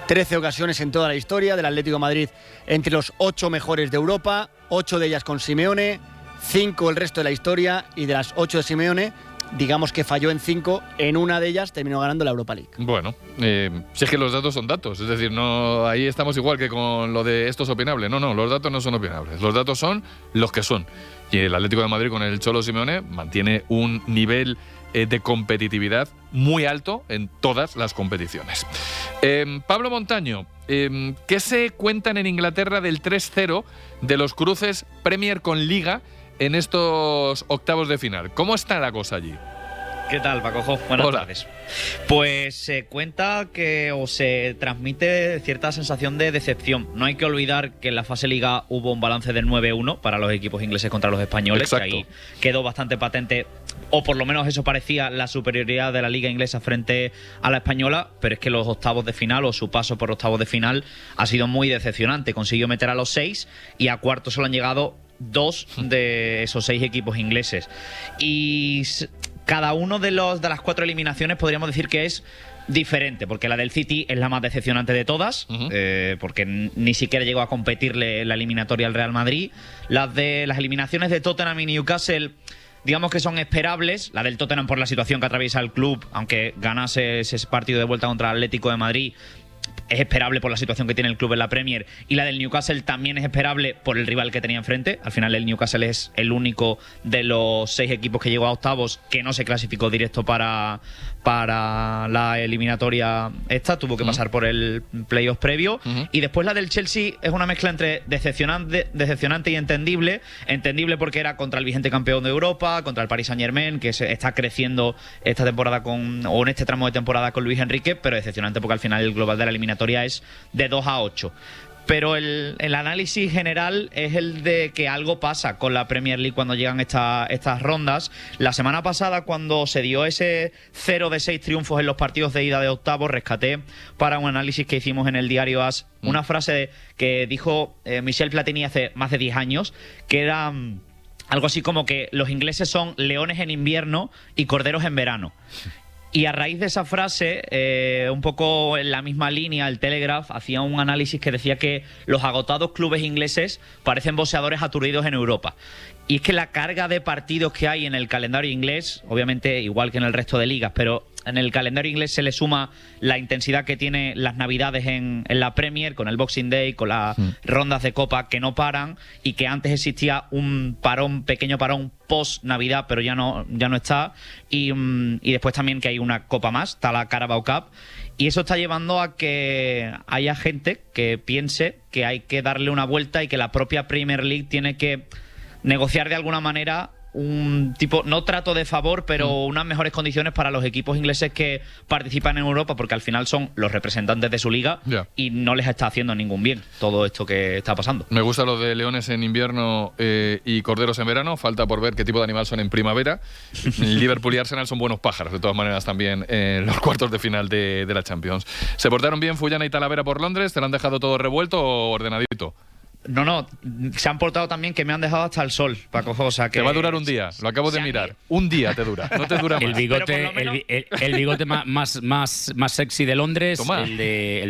13 ocasiones en toda la historia del Atlético de Madrid entre los 8 mejores de Europa, 8 de ellas con Simeone, 5 el resto de la historia, y de las 8 de Simeone, digamos que falló en 5, en una de ellas terminó ganando la Europa League. Bueno, si es que los datos son datos, es decir, no, ahí estamos igual que con lo de esto es opinable. No, los datos no son opinables, los datos son los que son. Y el Atlético de Madrid con el Cholo Simeone mantiene un nivel de competitividad muy alto en todas las competiciones. Pablo Montaño, ¿qué se cuentan en Inglaterra del 3-0 de los cruces Premier con Liga en estos octavos de final? ¿Cómo está la cosa allí? ¿Qué tal, Pacojo? Buenas tardes. Pues se cuenta que o se transmite cierta sensación de decepción. No hay que olvidar que en la fase Liga hubo un balance del 9-1 para los equipos ingleses contra los españoles. Exacto. Que ahí quedó bastante patente, o por lo menos eso parecía, la superioridad de la Liga inglesa frente a la española, pero es que los octavos de final o su paso por octavos de final ha sido muy decepcionante. Consiguió meter a los 6 y a cuartos solo han llegado 2 de esos 6 equipos ingleses. Y cada uno de las 4 eliminaciones podríamos decir que es diferente, porque la del City es la más decepcionante de todas, porque ni siquiera llegó a competirle en la eliminatoria al Real Madrid. Las eliminaciones de Tottenham y Newcastle, digamos que son esperables. La del Tottenham por la situación que atraviesa el club, aunque ganase ese partido de vuelta contra el Atlético de Madrid, es esperable por la situación que tiene el club en la Premier. Y la del Newcastle también es esperable por el rival que tenía enfrente. Al final el Newcastle es el único de los 6 equipos que llegó a octavos que no se clasificó directo para la eliminatoria esta. Tuvo que pasar por el playoff previo. Y después la del Chelsea es una mezcla entre decepcionante y entendible. Entendible porque era contra el vigente campeón de Europa, contra el Paris Saint-Germain, que se está creciendo esta temporada o en este tramo de temporada con Luis Enrique, pero decepcionante porque al final el global de la eliminatoria es de 2-8. Pero el análisis general es el de que algo pasa con la Premier League cuando llegan estas rondas. La semana pasada, cuando se dio ese 0 de 6 triunfos en los partidos de ida de octavos, rescaté para un análisis que hicimos en el diario AS una frase que dijo Michel Platini hace más de 10 años, que era algo así como que los ingleses son leones en invierno y corderos en verano. Y a raíz de esa frase, un poco en la misma línea, el Telegraph hacía un análisis que decía que los agotados clubes ingleses parecen boxeadores aturdidos en Europa. Y es que la carga de partidos que hay en el calendario inglés, obviamente igual que en el resto de ligas, pero en el calendario inglés se le suma la intensidad que tiene las navidades en la Premier, con el Boxing Day, con las rondas de Copa que no paran, y que antes existía un pequeño parón post-Navidad, pero ya no está, y después también que hay una Copa más, está la Carabao Cup, y eso está llevando a que haya gente que piense que hay que darle una vuelta y que la propia Premier League tiene que negociar de alguna manera un tipo, no trato de favor, pero unas mejores condiciones para los equipos ingleses que participan en Europa, porque al final son los representantes de su liga y no les está haciendo ningún bien todo esto que está pasando. Me gusta lo de leones en invierno y corderos en verano. Falta por ver qué tipo de animal son en primavera. Liverpool y Arsenal son buenos pájaros, de todas maneras, también en los cuartos de final de la Champions. ¿Se portaron bien Fullana y Talavera por Londres? ¿Te lo han dejado todo revuelto o ordenadito? No, se han portado también que me han dejado hasta el sol, Paco. O sea, que te va a durar un día, lo acabo de mirar. Un día te dura, no te dura más. El bigote más sexy de Londres, el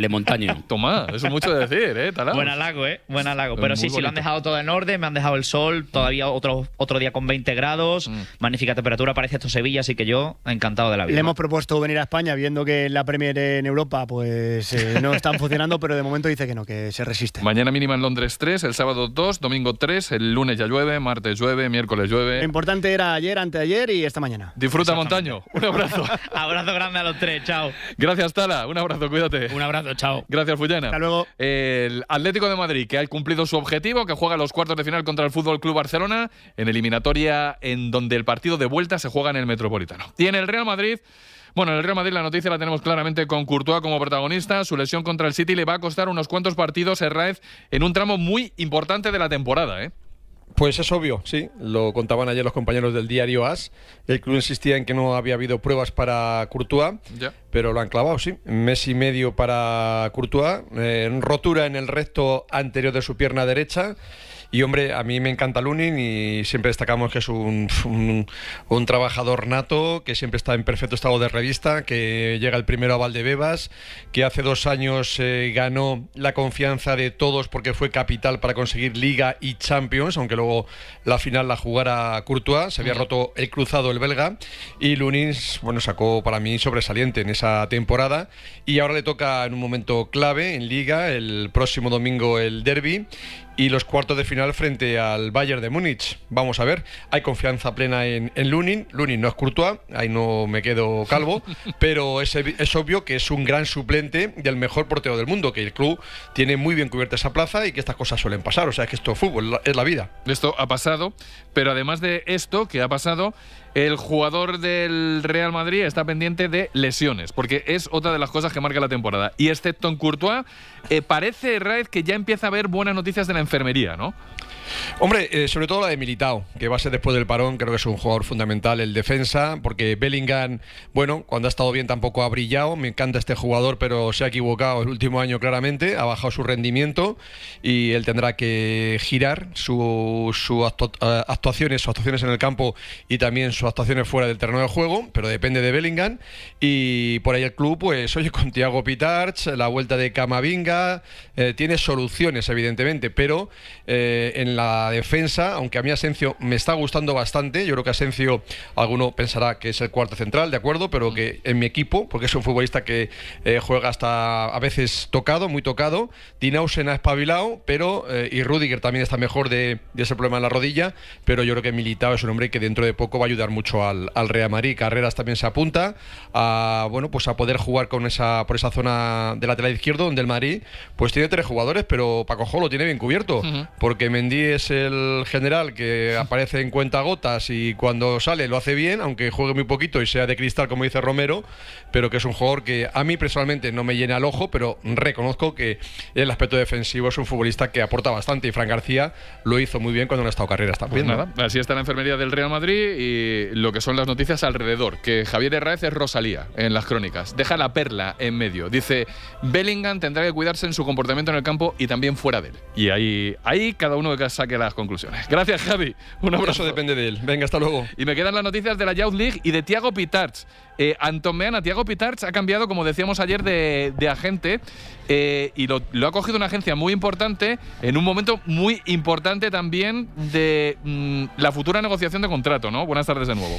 de Montaño. Toma, eso es mucho de decir, Talao. Buen halago, Buen halago. Pero sí, lo han dejado todo en orden, me han dejado el sol, todavía otro día con 20 grados, magnífica temperatura, parece esto Sevilla, así que yo encantado de la vida. Le hemos propuesto venir a España, viendo que la Premier en Europa pues no están funcionando, pero de momento dice que no, que se resiste. Mañana mínima en Londres 3. 3, el sábado 2, domingo 3, el lunes ya llueve, martes llueve, miércoles llueve. Lo importante era ayer, anteayer y esta mañana. Disfruta, Montaño. Un abrazo. Abrazo grande a los tres, chao. Gracias, Tala. Un abrazo, cuídate. Un abrazo, chao. Gracias, Fullana. Hasta luego. El Atlético de Madrid, que ha cumplido su objetivo, que juega los cuartos de final contra el Fútbol Club Barcelona, en eliminatoria en donde el partido de vuelta se juega en el Metropolitano. Y en el Real Madrid. Bueno, en el Real Madrid la noticia la tenemos claramente con Courtois como protagonista. Su lesión contra el City le va a costar unos cuantos partidos, Herráez, en un tramo muy importante de la temporada, ¿eh? Pues es obvio, sí. Lo contaban ayer los compañeros del diario AS. El club insistía en que no había habido pruebas para Courtois, pero lo han clavado, sí. Mes y medio para Courtois. Rotura en el recto anterior de su pierna derecha. Y hombre, a mí me encanta Lunin y siempre destacamos que es un trabajador nato, que siempre está en perfecto estado de revista, que llega el primero a Valdebebas, que hace 2 años ganó la confianza de todos porque fue capital para conseguir Liga y Champions, aunque luego la final la jugara Courtois, se había roto el cruzado el belga, y Lunin, bueno, sacó para mí sobresaliente en esa temporada, y ahora le toca en un momento clave en Liga, el próximo domingo el derbi, y los cuartos de final frente al Bayern de Múnich. Vamos a ver, hay confianza plena en Lunin. Lunin no es Courtois, ahí no me quedo calvo, pero es obvio que es un gran suplente del mejor portero del mundo, que el club tiene muy bien cubierta esa plaza y que estas cosas suelen pasar. O sea, es que esto es fútbol, es la vida. Esto ha pasado, pero además de esto que ha pasado, el jugador del Real Madrid está pendiente de lesiones, porque es otra de las cosas que marca la temporada. Y excepto en Courtois, parece, Raez, que ya empieza a haber buenas noticias de la enfermería, ¿no? Hombre, sobre todo la de Militao, que va a ser después del parón. Creo que es un jugador fundamental, el defensa, porque Bellingham, bueno, cuando ha estado bien tampoco ha brillado. Me encanta este jugador, pero se ha equivocado el último año claramente, ha bajado su rendimiento y él tendrá que girar sus actuaciones en el campo y también sus actuaciones fuera del terreno de juego, pero depende de Bellingham. Y por ahí el club, pues oye, con Thiago Pitarch, la vuelta de Camavinga, tiene soluciones evidentemente, pero en la defensa, aunque a mí Asensio me está gustando bastante, yo creo que Asensio, alguno pensará que es el cuarto central, de acuerdo, pero que en mi equipo, porque es un futbolista que juega hasta a veces tocado, muy tocado. Dinausen ha espabilado, pero y Rüdiger también está mejor de ese problema en la rodilla, pero yo creo que Militao es un hombre que dentro de poco va a ayudar mucho al Real Madrid. Carreras también se apunta a, bueno, pues a poder jugar por esa zona de lateral izquierdo, donde el Madrid pues tiene 3 jugadores, pero Paco Jo lo tiene bien cubierto, porque Mendy es el general que aparece en cuentagotas y cuando sale lo hace bien, aunque juegue muy poquito y sea de cristal, como dice Romero, pero que es un jugador que a mí personalmente no me llena el ojo, pero reconozco que en el aspecto defensivo es un futbolista que aporta bastante, y Fran García lo hizo muy bien cuando no ha estado Carreras también. Pues nada, así está la enfermería del Real Madrid y lo que son las noticias alrededor, que Javier Herráez es Rosalía en las crónicas, deja la perla en medio, dice Bellingham tendrá que cuidarse en su comportamiento en el campo y también fuera de él, y ahí cada uno que saque las conclusiones. Gracias, Javi. Un abrazo. Eso depende de él. Venga, hasta luego. Y me quedan las noticias de la Youth League y de Thiago Pitarch. Antón Meana, Thiago Pitarch ha cambiado, como decíamos ayer, de agente y lo ha cogido una agencia muy importante en un momento muy importante también de la futura negociación de contrato, ¿no? Buenas tardes de nuevo.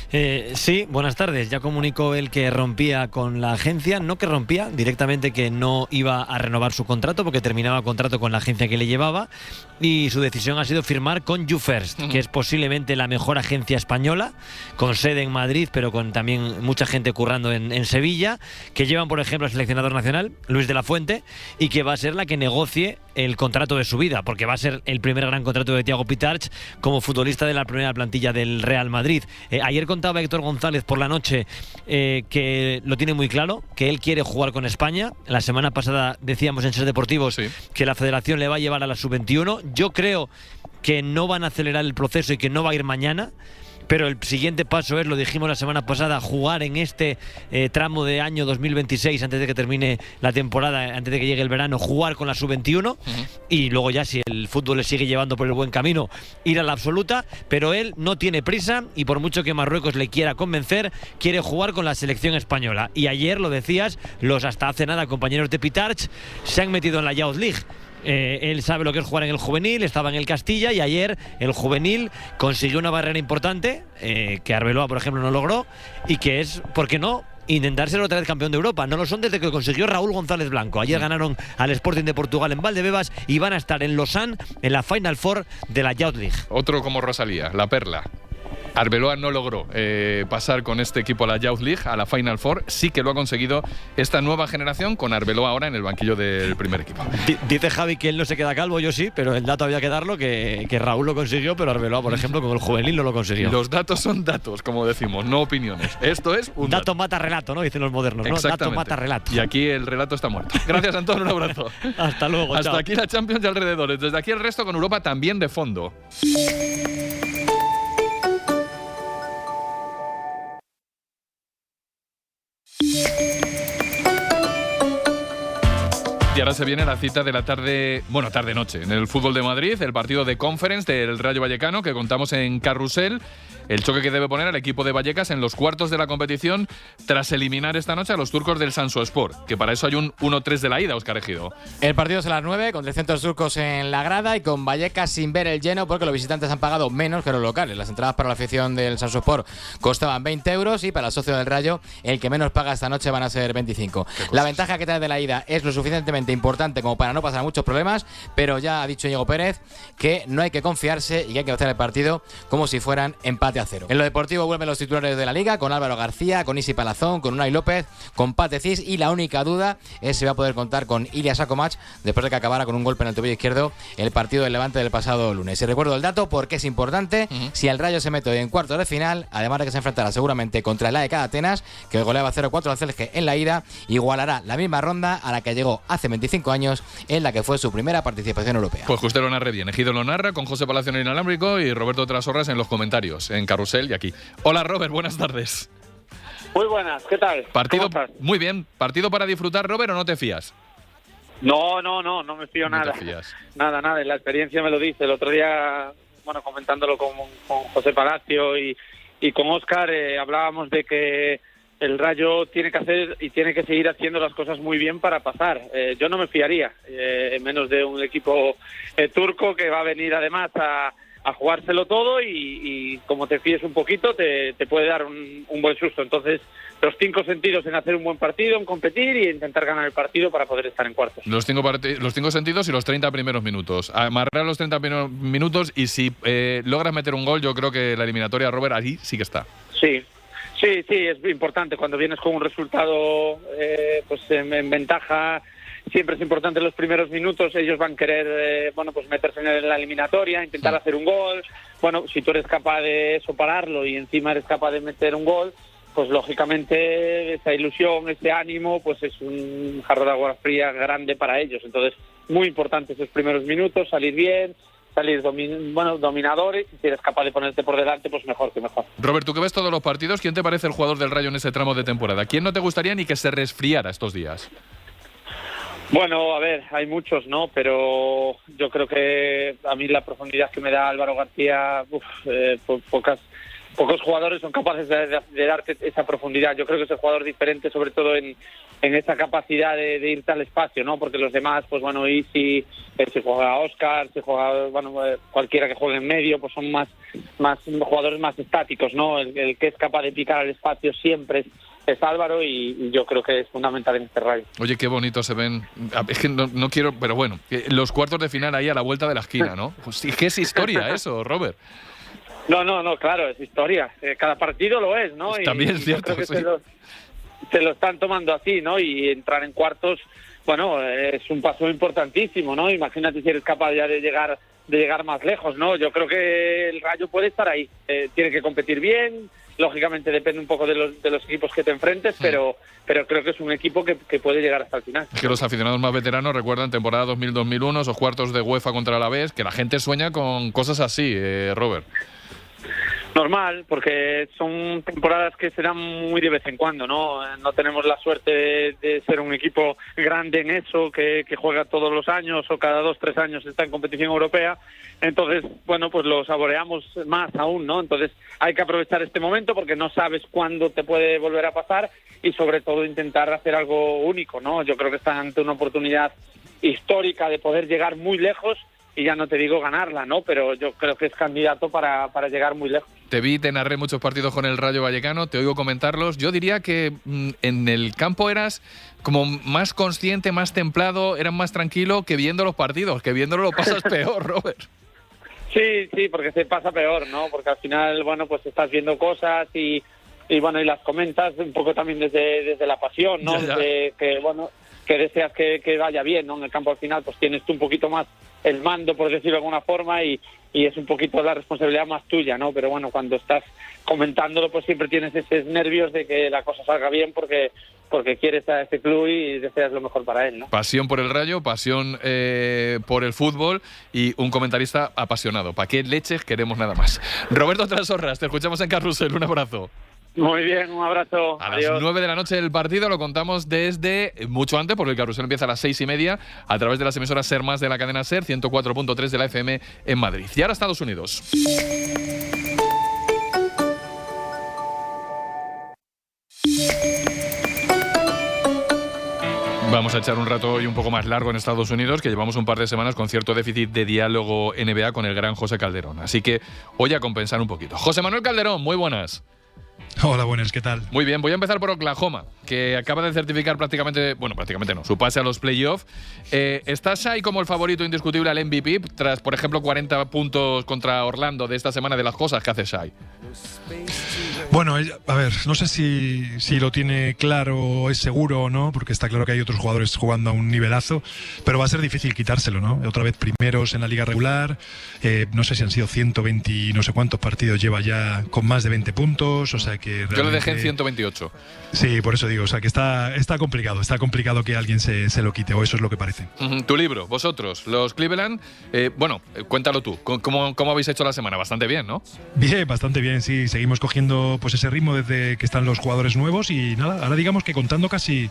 Sí, buenas tardes. Ya comunicó él que rompía con la agencia, no que rompía, directamente que no iba a renovar su contrato porque terminaba contrato con la agencia que le llevaba, y su decisión ha sido firmar con YouFirst, que es posiblemente la mejor agencia española, con sede en Madrid, pero con también mucha gente currando en Sevilla, que llevan, por ejemplo, al seleccionador nacional, Luis de la Fuente, y que va a ser la que negocie el contrato de su vida, porque va a ser el primer gran contrato de Thiago Pitarch como futbolista de la primera plantilla del Real Madrid. Ayer contaba Héctor González por la noche que lo tiene muy claro, que él quiere jugar con España. La semana pasada decíamos en Ser Deportivos que la federación le va a llevar a la sub-21. Yo creo que no van a acelerar el proceso y que no va a ir mañana, pero el siguiente paso es, lo dijimos la semana pasada, jugar en este tramo de año 2026, antes de que termine la temporada, antes de que llegue el verano, jugar con la sub-21 y luego ya, si el fútbol le sigue llevando por el buen camino, ir a la absoluta. Pero él no tiene prisa y por mucho que Marruecos le quiera convencer, quiere jugar con la selección española. Y ayer, lo decías, los hasta hace nada compañeros de Pitarch se han metido en la Youth League. Él sabe lo que es jugar en el juvenil, estaba en el Castilla y ayer el juvenil consiguió una barrera importante que Arbeloa, por ejemplo, no logró, y que es, ¿por qué no?, intentar ser otra vez campeón de Europa. No lo son desde que consiguió Raúl González Blanco. Ayer ganaron al Sporting de Portugal en Valdebebas y van a estar en Lausanne en la Final Four de la Youth League. Otro como Rosalía, la Perla. Arbeloa no logró pasar con este equipo a la Youth League, a la Final Four. Sí que lo ha conseguido esta nueva generación con Arbeloa ahora en el banquillo del primer equipo. Dice Javi que él no se queda calvo, yo sí, pero el dato había que darlo, que Raúl lo consiguió, pero Arbeloa, por ejemplo, con el juvenil no lo consiguió. Los datos son datos, como decimos, no opiniones. Esto es un dato mata relato, ¿no? Dicen los modernos, ¿no? Dato mata relato. Y aquí el relato está muerto. Gracias, Antón, un abrazo. Hasta luego, Hasta chao. aquí la Champions y alrededores. Desde aquí el resto con Europa también de fondo. Y ahora se viene la cita de la tarde, bueno, tarde-noche, en el fútbol de Madrid, el partido de Conference del Rayo Vallecano que contamos en Carrusel, el choque que debe poner al equipo de Vallecas en los cuartos de la competición tras eliminar esta noche a los turcos del Sansospor, que para eso hay un 1-3 de la ida, Óscar Ejido. El partido es a las 9, con 300 turcos en la grada y con Vallecas sin ver el lleno porque los visitantes han pagado menos que los locales. Las entradas para la afición del Sansospor costaban 20 euros y para el socio del Rayo el que menos paga esta noche van a ser 25. La ventaja que trae de la ida es lo suficientemente importante como para no pasar muchos problemas, pero ya ha dicho Diego Pérez que no hay que confiarse y que hay que hacer el partido como si fueran empate a 0. En lo deportivo vuelven los titulares de la Liga con Álvaro García, con Isi Palazón, con Unai López, con Pate Cis y la única duda es si va a poder contar con Ilias Akomach después de que acabara con un golpe en el tobillo izquierdo el partido del Levante del pasado lunes. Y recuerdo el dato porque es importante, si el Rayo se mete hoy en cuartos de final, además de que se enfrentará seguramente contra el AEK Atenas, que goleaba 0-4 al Celje en la ida, igualará la misma ronda a la que llegó hace 25 años en la que fue su primera participación europea. Pues usted lo narra bien. Ejido lo narra con José Palacio en el inalámbrico y Roberto Trasorras en los comentarios, en Carrusel y aquí. Hola Robert, buenas tardes. Muy buenas, ¿qué tal? Partido, muy bien. ¿Partido para disfrutar, Robert, o no te fías? No me fío nada. Te fías. Nada, la experiencia me lo dice. El otro día, bueno, comentándolo con José Palacio y con Óscar, hablábamos de que el Rayo tiene que hacer y tiene que seguir haciendo las cosas muy bien para pasar. Yo no me fiaría, menos de un equipo turco que va a venir además a jugárselo todo y como te fíes un poquito te puede dar un buen susto. Entonces, los 5 sentidos en hacer un buen partido, en competir y intentar ganar el partido para poder estar en cuartos. Los 5 sentidos y los 30 primeros minutos. Amarrar los 30 primeros minutos y si logras meter un gol, yo creo que la eliminatoria, Robert, ahí sí que está. Sí, es importante. Cuando vienes con un resultado pues en ventaja, siempre es importante los primeros minutos. Ellos van a querer meterse en la eliminatoria, intentar hacer un gol. Bueno, si tú eres capaz de eso, pararlo y encima eres capaz de meter un gol, pues lógicamente esa ilusión, ese ánimo, pues es un jarro de agua fría grande para ellos. Entonces, muy importante esos primeros minutos, salir bien, salir dominadores, y si eres capaz de ponerte por delante, pues mejor que mejor. Robert, tú que ves todos los partidos, ¿quién te parece el jugador del Rayo en ese tramo de temporada? ¿Quién no te gustaría ni que se resfriara estos días? Bueno, a ver, hay muchos, ¿no? Pero yo creo que a mí la profundidad que me da Álvaro García, pocos jugadores son capaces de darte esa profundidad. Yo creo que es el jugador diferente, sobre todo en esa capacidad de irte al espacio, ¿no? Porque los demás, pues bueno, Isi, se juega Óscar, se juega, cualquiera que juegue en medio, pues son más jugadores más estáticos, ¿no? El que es capaz de picar al espacio siempre es Álvaro y yo creo que es fundamental en este Rayo. Oye, qué bonito se ven. Es que no quiero, pero bueno, los cuartos de final ahí a la vuelta de la esquina, ¿no? Pues sí, ¿qué es historia eso, Robert? No, claro, es historia. Cada partido lo es, ¿no? También es cierto, creo que se lo están tomando así, ¿no? Y entrar en cuartos, es un paso importantísimo, ¿no? Imagínate si eres capaz ya de llegar más lejos, ¿no? Yo creo que el Rayo puede estar ahí. Tiene que competir bien. Lógicamente depende un poco de los equipos que te enfrentes, pero creo que es un equipo que puede llegar hasta el final. Es que los aficionados más veteranos recuerdan temporada 2000-2001, esos cuartos de UEFA contra el Alavés, que la gente sueña con cosas así, Robert. Normal, porque son temporadas que se dan muy de vez en cuando, ¿no? No tenemos la suerte de ser un equipo grande en eso, que juega todos los años o cada 2-3 años está en competición europea. Entonces, pues lo saboreamos más aún, ¿no? Entonces hay que aprovechar este momento porque no sabes cuándo te puede volver a pasar y sobre todo intentar hacer algo único, ¿no? Yo creo que están ante una oportunidad histórica de poder llegar muy lejos y ya no te digo ganarla, ¿no? Pero yo creo que es candidato para llegar muy lejos. te narré muchos partidos con el Rayo Vallecano, te oigo comentarlos. Yo diría que en el campo eras como más consciente, más templado, eras más tranquilo que viendo los partidos, que viéndolo lo pasas peor, Robert. Sí, porque se pasa peor, ¿no? Porque al final, bueno, pues estás viendo cosas y bueno, y las comentas un poco también desde la pasión, ¿no? Ya. Desde que, bueno, que deseas que vaya bien, ¿no? En el campo al final, pues tienes tú un poquito más el mando, por decirlo de alguna forma, y es un poquito la responsabilidad más tuya, ¿no? Pero bueno, cuando estás comentándolo, pues siempre tienes esos nervios de que la cosa salga bien porque quieres a este club y deseas lo mejor para él, ¿no? Pasión por el Rayo, pasión por el fútbol y un comentarista apasionado. ¿Para qué leches queremos nada más? Roberto Trasorras, te escuchamos en Carrusel. Un abrazo. Muy bien, un abrazo. A las 9 de la noche del partido lo contamos desde mucho antes, porque el Carrusel empieza a las 6:30 a través de las emisoras Ser Más de la cadena Ser, 104.3 de la FM en Madrid. Y ahora Estados Unidos. Vamos a echar un rato hoy un poco más largo en Estados Unidos, que llevamos un par de semanas con cierto déficit de diálogo NBA con el gran José Calderón. Así que hoy a compensar un poquito. José Manuel Calderón, muy buenas. Hola, buenas, ¿qué tal? Muy bien, voy a empezar por Oklahoma, que acaba de certificar prácticamente no, su pase a los playoffs. ¿Está Shai como el favorito indiscutible al MVP tras, por ejemplo, 40 puntos contra Orlando de esta semana, de las cosas que hace Shai? Bueno, a ver, no sé si lo tiene claro o es seguro o no, porque está claro que hay otros jugadores jugando a un nivelazo, pero va a ser difícil quitárselo, ¿no? Otra vez primeros en la liga regular, no sé si han sido 120 y no sé cuántos partidos lleva ya con más de 20 puntos, o sea que realmente... Yo lo dejé en 128. Sí, por eso digo, o sea que está complicado que alguien se lo quite, o eso es lo que parece. Tu libro, vosotros, los Cleveland, cuéntalo tú, ¿cómo habéis hecho la semana? Bastante bien, ¿no? Bien, bastante bien, sí, seguimos cogiendo pues ese ritmo desde que están los jugadores nuevos y nada, ahora digamos que contando casi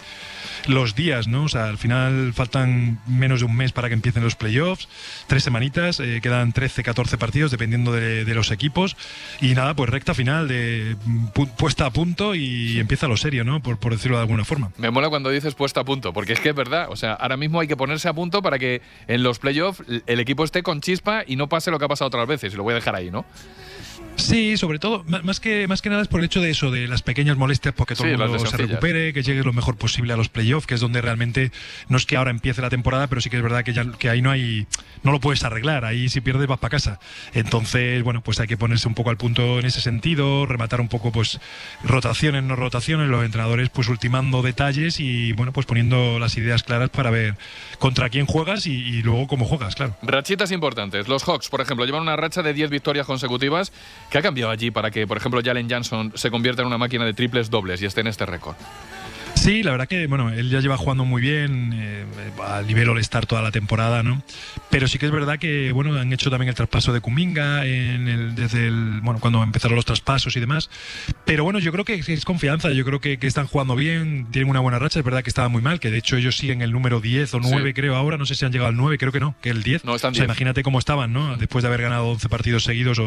los días, ¿no? O sea, al final faltan menos de un mes para que empiecen los playoffs, 3 semanitas, quedan 13, 14 partidos dependiendo de los equipos y nada, pues recta final de puesta a punto y empieza lo serio, ¿no? Por decirlo de alguna forma. Me mola cuando dices puesta a punto, porque es que es verdad, o sea, ahora mismo hay que ponerse a punto para que en los playoffs el equipo esté con chispa y no pase lo que ha pasado otras veces, y lo voy a dejar ahí, ¿no? Sí, sobre todo, más que nada es por el hecho de eso, de las pequeñas molestias, porque todo el mundo se recupere, que llegue lo mejor posible a los playoffs, que es donde realmente no es que ahora empiece la temporada, pero sí que es verdad que ahí no lo puedes arreglar, ahí si pierdes vas para casa. Entonces, bueno, pues hay que ponerse un poco al punto en ese sentido, rematar un poco pues rotaciones, no rotaciones, los entrenadores pues ultimando detalles y bueno, pues poniendo las ideas claras para ver contra quién juegas y luego cómo juegas, claro. Rachitas importantes. Los Hawks, por ejemplo, llevan una racha de 10 victorias consecutivas. ¿Qué ha cambiado allí para que, por ejemplo, Jalen Johnson se convierta en una máquina de triples dobles y esté en este récord? Sí, la verdad que bueno, él ya lleva jugando muy bien a nivel All-Star toda la temporada, ¿no? Pero sí que es verdad que bueno, han hecho también el traspaso de Kuminga cuando empezaron los traspasos y demás. Pero bueno, yo creo que es confianza, yo creo que están jugando bien, tienen una buena racha, es verdad que estaba muy mal, que de hecho ellos siguen el número 10 o 9 creo ahora, no sé si han llegado al 9, creo que no, que el 10. No, están 10. O sea, imagínate cómo estaban, ¿no? Después de haber ganado 11 partidos seguidos.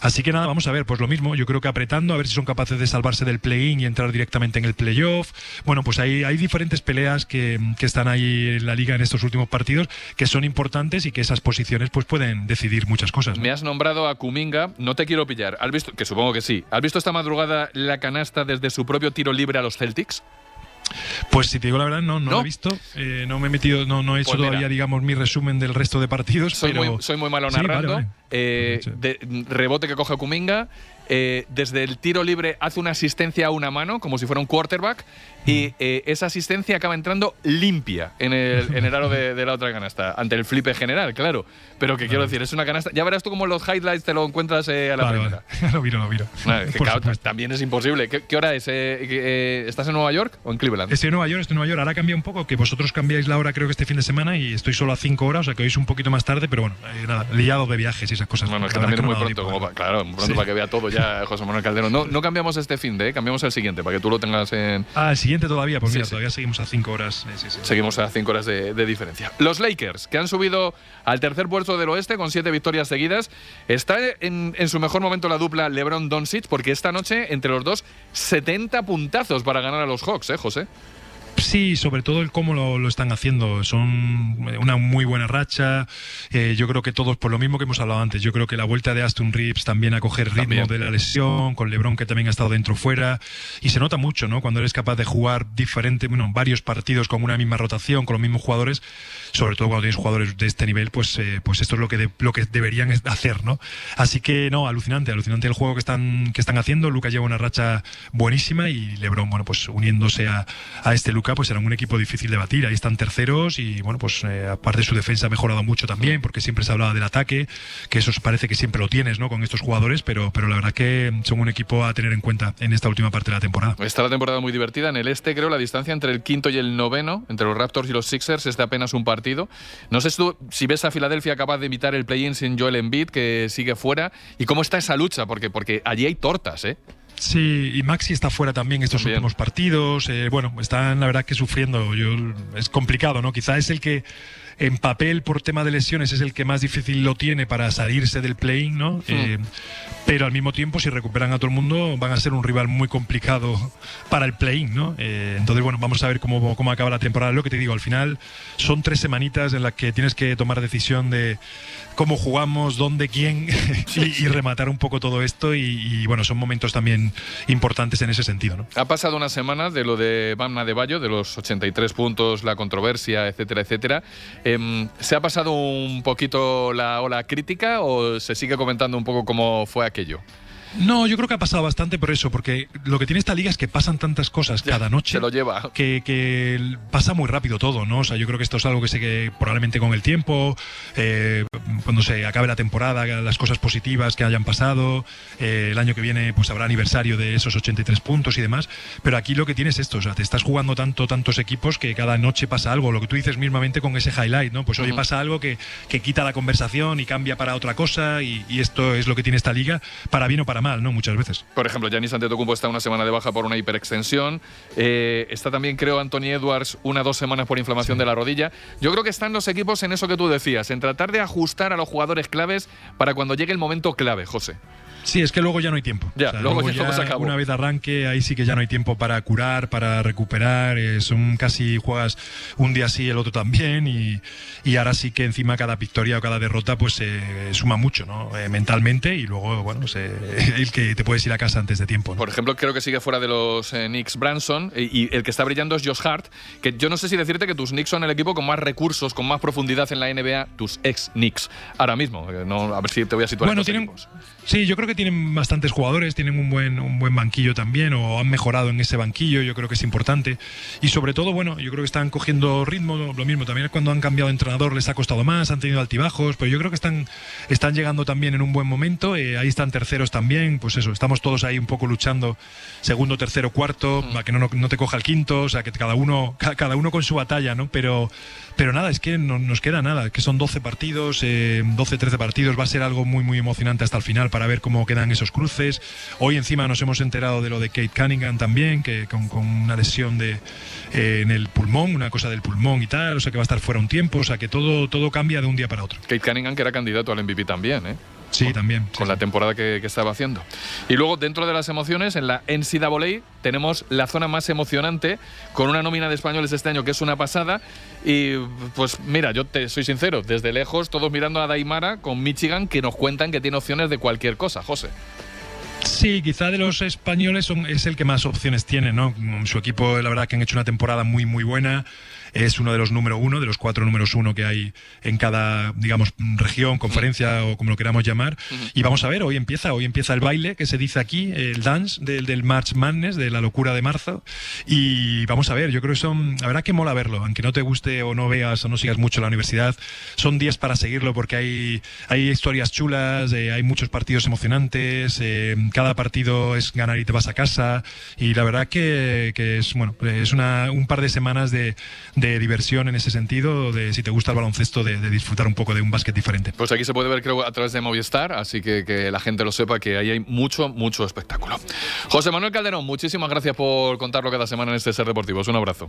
Así que nada, vamos a ver, pues lo mismo, yo creo que apretando, a ver si son capaces de salvarse del play-in y entrar directamente en el playoff. Bueno, pues hay diferentes peleas que están ahí en la liga en estos últimos partidos que son importantes y que esas posiciones pues pueden decidir muchas cosas, ¿no? Me has nombrado a Kuminga, no te quiero pillar. ¿Has visto? Que supongo que sí. ¿Has visto esta madrugada la canasta desde su propio tiro libre a los Celtics? Pues si te digo la verdad, no lo he visto. No me he metido, no he hecho todavía, digamos, mi resumen del resto de partidos. Soy muy malo narrando. Vale. Rebote que coge Kuminga. Desde el tiro libre hace una asistencia a una mano, como si fuera un quarterback, y esa asistencia acaba entrando limpia en el aro de la otra canasta, ante el flipe general, claro. Pero que quiero decir, es una canasta. Ya verás tú cómo los highlights te lo encuentras a la primera. Vale. Lo miro. Claro, también es imposible. ¿Qué hora es? ¿Estás en Nueva York o en Cleveland? Estoy en Nueva York. Ahora cambia un poco, que vosotros cambiáis la hora creo que este fin de semana y estoy solo a 5 horas, o sea que hoy es un poquito más tarde, pero bueno, nada, liado de viajes y esas cosas. Bueno, es que también es muy pronto, para que vea todo ya José Manuel Calderón. No cambiamos este fin de, cambiamos el siguiente, para que tú lo tengas en... el siguiente todavía, pues mira, todavía seguimos a 5 horas. Seguimos a 5 horas de diferencia. Los Lakers, que han subido al tercer puesto del oeste con 7 victorias seguidas. Está en su mejor momento la dupla LeBron-Doncic, porque esta noche, entre los dos, 70 puntazos para ganar a los Hawks, José. Sí, sobre todo el cómo lo están haciendo. Son una muy buena racha. Yo creo que todos, por lo mismo que hemos hablado antes, yo creo que la vuelta de Aston Reeves también a coger ritmo de la lesión, con LeBron que también ha estado dentro fuera, y se nota mucho, ¿no? Cuando eres capaz de jugar varios partidos con una misma rotación, con los mismos jugadores, sobre todo cuando tienes jugadores de este nivel, pues esto es lo que deberían hacer, ¿no? Así que no, alucinante el juego que están haciendo. Luka lleva una racha buenísima y LeBron, bueno, pues uniéndose a este Luka, pues será un equipo difícil de batir. Ahí están terceros y bueno, pues aparte su defensa ha mejorado mucho también, porque siempre se hablaba del ataque, que eso parece que siempre lo tienes, ¿no? Con estos jugadores, pero la verdad que son un equipo a tener en cuenta en esta última parte de la temporada. Está la temporada muy divertida. En el este, creo, la distancia entre el quinto y el noveno, entre los Raptors y los Sixers, es de apenas un partido. No sé si ves a Filadelfia capaz de evitar el play-in sin Joel Embiid, que sigue fuera, y cómo está esa lucha, porque allí hay tortas, ¿eh? Sí, y Maxi está fuera también estos últimos partidos. Bueno, están la verdad que sufriendo. Es complicado, ¿no? Quizá es el que en papel, por tema de lesiones, es el que más difícil lo tiene para salirse del play-in, ¿no? Pero al mismo tiempo, si recuperan a todo el mundo, van a ser un rival muy complicado para el play-in, ¿no? Entonces, bueno, vamos a ver cómo acaba la temporada. Lo que te digo, al final son 3 semanitas en las que tienes que tomar decisión de cómo jugamos, dónde, quién, y rematar un poco todo esto. Y bueno, son momentos también importantes en ese sentido, ¿no? Ha pasado una semana de lo de Bam Adebayo, de los 83 puntos, la controversia, etcétera, etcétera. ¿Se ha pasado un poquito la ola crítica o se sigue comentando un poco cómo fue aquello? No, yo creo que ha pasado bastante por eso, porque lo que tiene esta liga es que pasan tantas cosas cada noche. Se lo lleva. Que pasa muy rápido todo, ¿no? O sea, yo creo que esto es algo que sé que probablemente con el tiempo, cuando se acabe la temporada, las cosas positivas que hayan pasado, el año que viene pues habrá aniversario de esos 83 puntos y demás, pero aquí lo que tienes es esto, o sea, te estás jugando tantos equipos que cada noche pasa algo, lo que tú dices mismamente con ese highlight, ¿no? Pues oye, pasa algo que quita la conversación y cambia para otra cosa, y esto es lo que tiene esta liga, para bien o para mal, ¿no? Muchas veces. Por ejemplo, Giannis Antetokounmpo está una semana de baja por una hiperextensión. Está también, creo, Anthony Edwards 1 o 2 semanas por inflamación de la rodilla. Yo creo que están los equipos en eso que tú decías, en tratar de ajustar a los jugadores claves para cuando llegue el momento clave, José. Sí, es que luego ya no hay tiempo. Ya, o sea, luego ya se acabó. Una vez arranque, ahí sí que ya no hay tiempo para curar, para recuperar. Son casi juegas un día sí, el otro también. Y ahora sí que encima cada victoria o cada derrota pues suma mucho, ¿no? Mentalmente, y luego, bueno, el que te puedes ir a casa antes de tiempo, ¿no? Por ejemplo, creo que sigue fuera de los Knicks Branson, y el que está brillando es Josh Hart, que yo no sé si decirte que tus Knicks son el equipo con más recursos, con más profundidad en la NBA, tus ex-Knicks, ahora mismo. No, a ver si te voy a situar en los equipos. Sí, yo creo que tienen bastantes jugadores, tienen un buen banquillo también, o han mejorado en ese banquillo, yo creo que es importante. Y sobre todo, bueno, yo creo que están cogiendo ritmo, lo mismo, también cuando han cambiado de entrenador les ha costado más, han tenido altibajos, pero yo creo que están llegando también en un buen momento. Ahí están terceros también, pues eso, estamos todos ahí un poco luchando, segundo, tercero, cuarto, para que no te coja el quinto, o sea, que cada uno con su batalla, ¿no? Pero nada, es que no nos queda nada, que son 12 partidos, 12, 13 partidos, va a ser algo muy, muy emocionante hasta el final para ver cómo quedan esos cruces. Hoy encima nos hemos enterado de lo de Kate Cunningham también, que con una lesión en el pulmón, una cosa del pulmón y tal, o sea que va a estar fuera un tiempo, o sea que todo cambia de un día para otro. Kate Cunningham, que era candidato al MVP también, ¿eh? Sí, también. Con la temporada que estaba haciendo. Y luego, dentro de las emociones, en la NCAA tenemos la zona más emocionante, con una nómina de españoles este año que es una pasada. Y pues mira, yo te soy sincero, desde lejos, todos mirando a Daimara con Michigan, que nos cuentan que tiene opciones de cualquier cosa, José. Sí, quizá de los españoles es el que más opciones tiene, ¿no? Su equipo, la verdad, que han hecho una temporada muy, muy buena. Es uno de los número 1, de los 4 números 1 que hay en cada, digamos, región, conferencia o como lo queramos llamar. Y vamos a ver, hoy empieza el baile, que se dice aquí, el dance del March Madness, de la locura de marzo. Y vamos a ver, yo creo que la verdad que mola verlo, aunque no te guste o no veas o no sigas mucho la universidad, son días para seguirlo porque hay historias chulas, hay muchos partidos emocionantes, cada partido es ganar y te vas a casa, y la verdad que es, bueno, es un par de semanas de diversión en ese sentido, de si te gusta el baloncesto, de disfrutar un poco de un básquet diferente. Pues aquí se puede ver, creo, a través de Movistar, así que la gente lo sepa, que ahí hay mucho espectáculo. José Manuel Calderón, muchísimas gracias por contarlo cada semana en este Ser Deportivos. Un abrazo.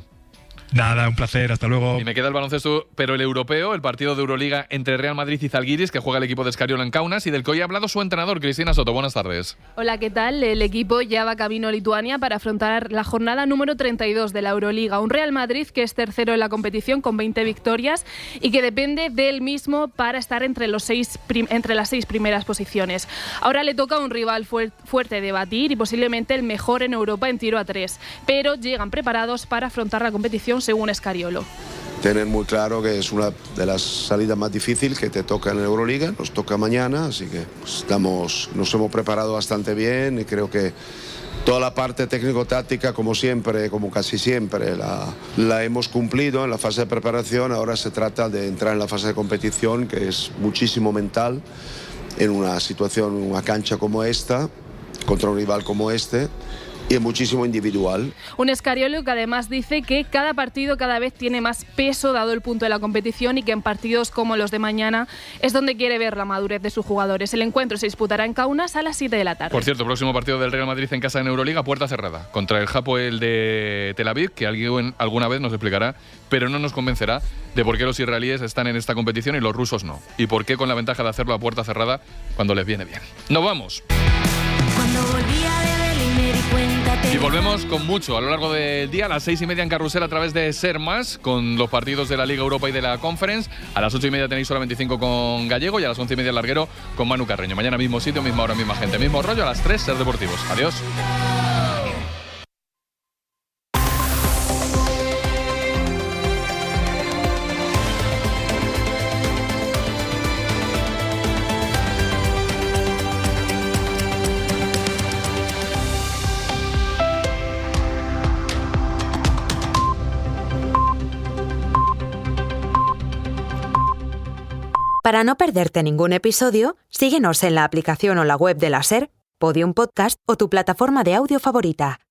Nada, un placer, hasta luego. Y me queda el baloncesto, pero el europeo, el partido de Euroliga entre Real Madrid y Zalgiris, que juega el equipo de Escariolo en Kaunas y del que hoy ha hablado su entrenador, Cristina Soto. Buenas tardes. Hola, ¿qué tal? El equipo ya va camino a Lituania para afrontar la jornada número 32 de la Euroliga. Un Real Madrid que es tercero en la competición con 20 victorias y que depende de él mismo para estar entre las 6 primeras posiciones. Ahora le toca a un rival fuerte de batir y posiblemente el mejor en Europa en tiro a 3, pero llegan preparados para afrontar la competición según Escariolo. Tener muy claro que es una de las salidas más difíciles que te toca en la Euroliga, nos toca mañana, así que nos hemos preparado bastante bien y creo que toda la parte técnico-táctica, como siempre, como casi siempre, la hemos cumplido en la fase de preparación. Ahora se trata de entrar en la fase de competición, que es muchísimo mental, en una situación, una cancha como esta, contra un rival como este, y muchísimo individual. Un Escariolo que además dice que cada partido cada vez tiene más peso dado el punto de la competición y que en partidos como los de mañana es donde quiere ver la madurez de sus jugadores. El encuentro se disputará en Kaunas a las 7 de la tarde. Por cierto, próximo partido del Real Madrid en casa en Euroliga, puerta cerrada, contra el Hapoel de Tel Aviv, que alguien alguna vez nos explicará, pero no nos convencerá de por qué los israelíes están en esta competición y los rusos no. Y por qué con la ventaja de hacerlo a puerta cerrada cuando les viene bien. ¡Nos vamos! Cuando volvía de Berlín me di cuenta. Y volvemos con mucho a lo largo del día, a las 6:30 en Carrusel a través de Ser Más, con los partidos de la Liga Europa y de la Conference. A las 8:30 tenéis Hora 25 con Gallego y a las 11:30 el Larguero con Manu Carreño. Mañana mismo sitio, misma hora, misma gente, mismo rollo. A las 3 Ser Deportivos. Adiós. Para no perderte ningún episodio, síguenos en la aplicación o la web de la SER, Podium Podcast o tu plataforma de audio favorita.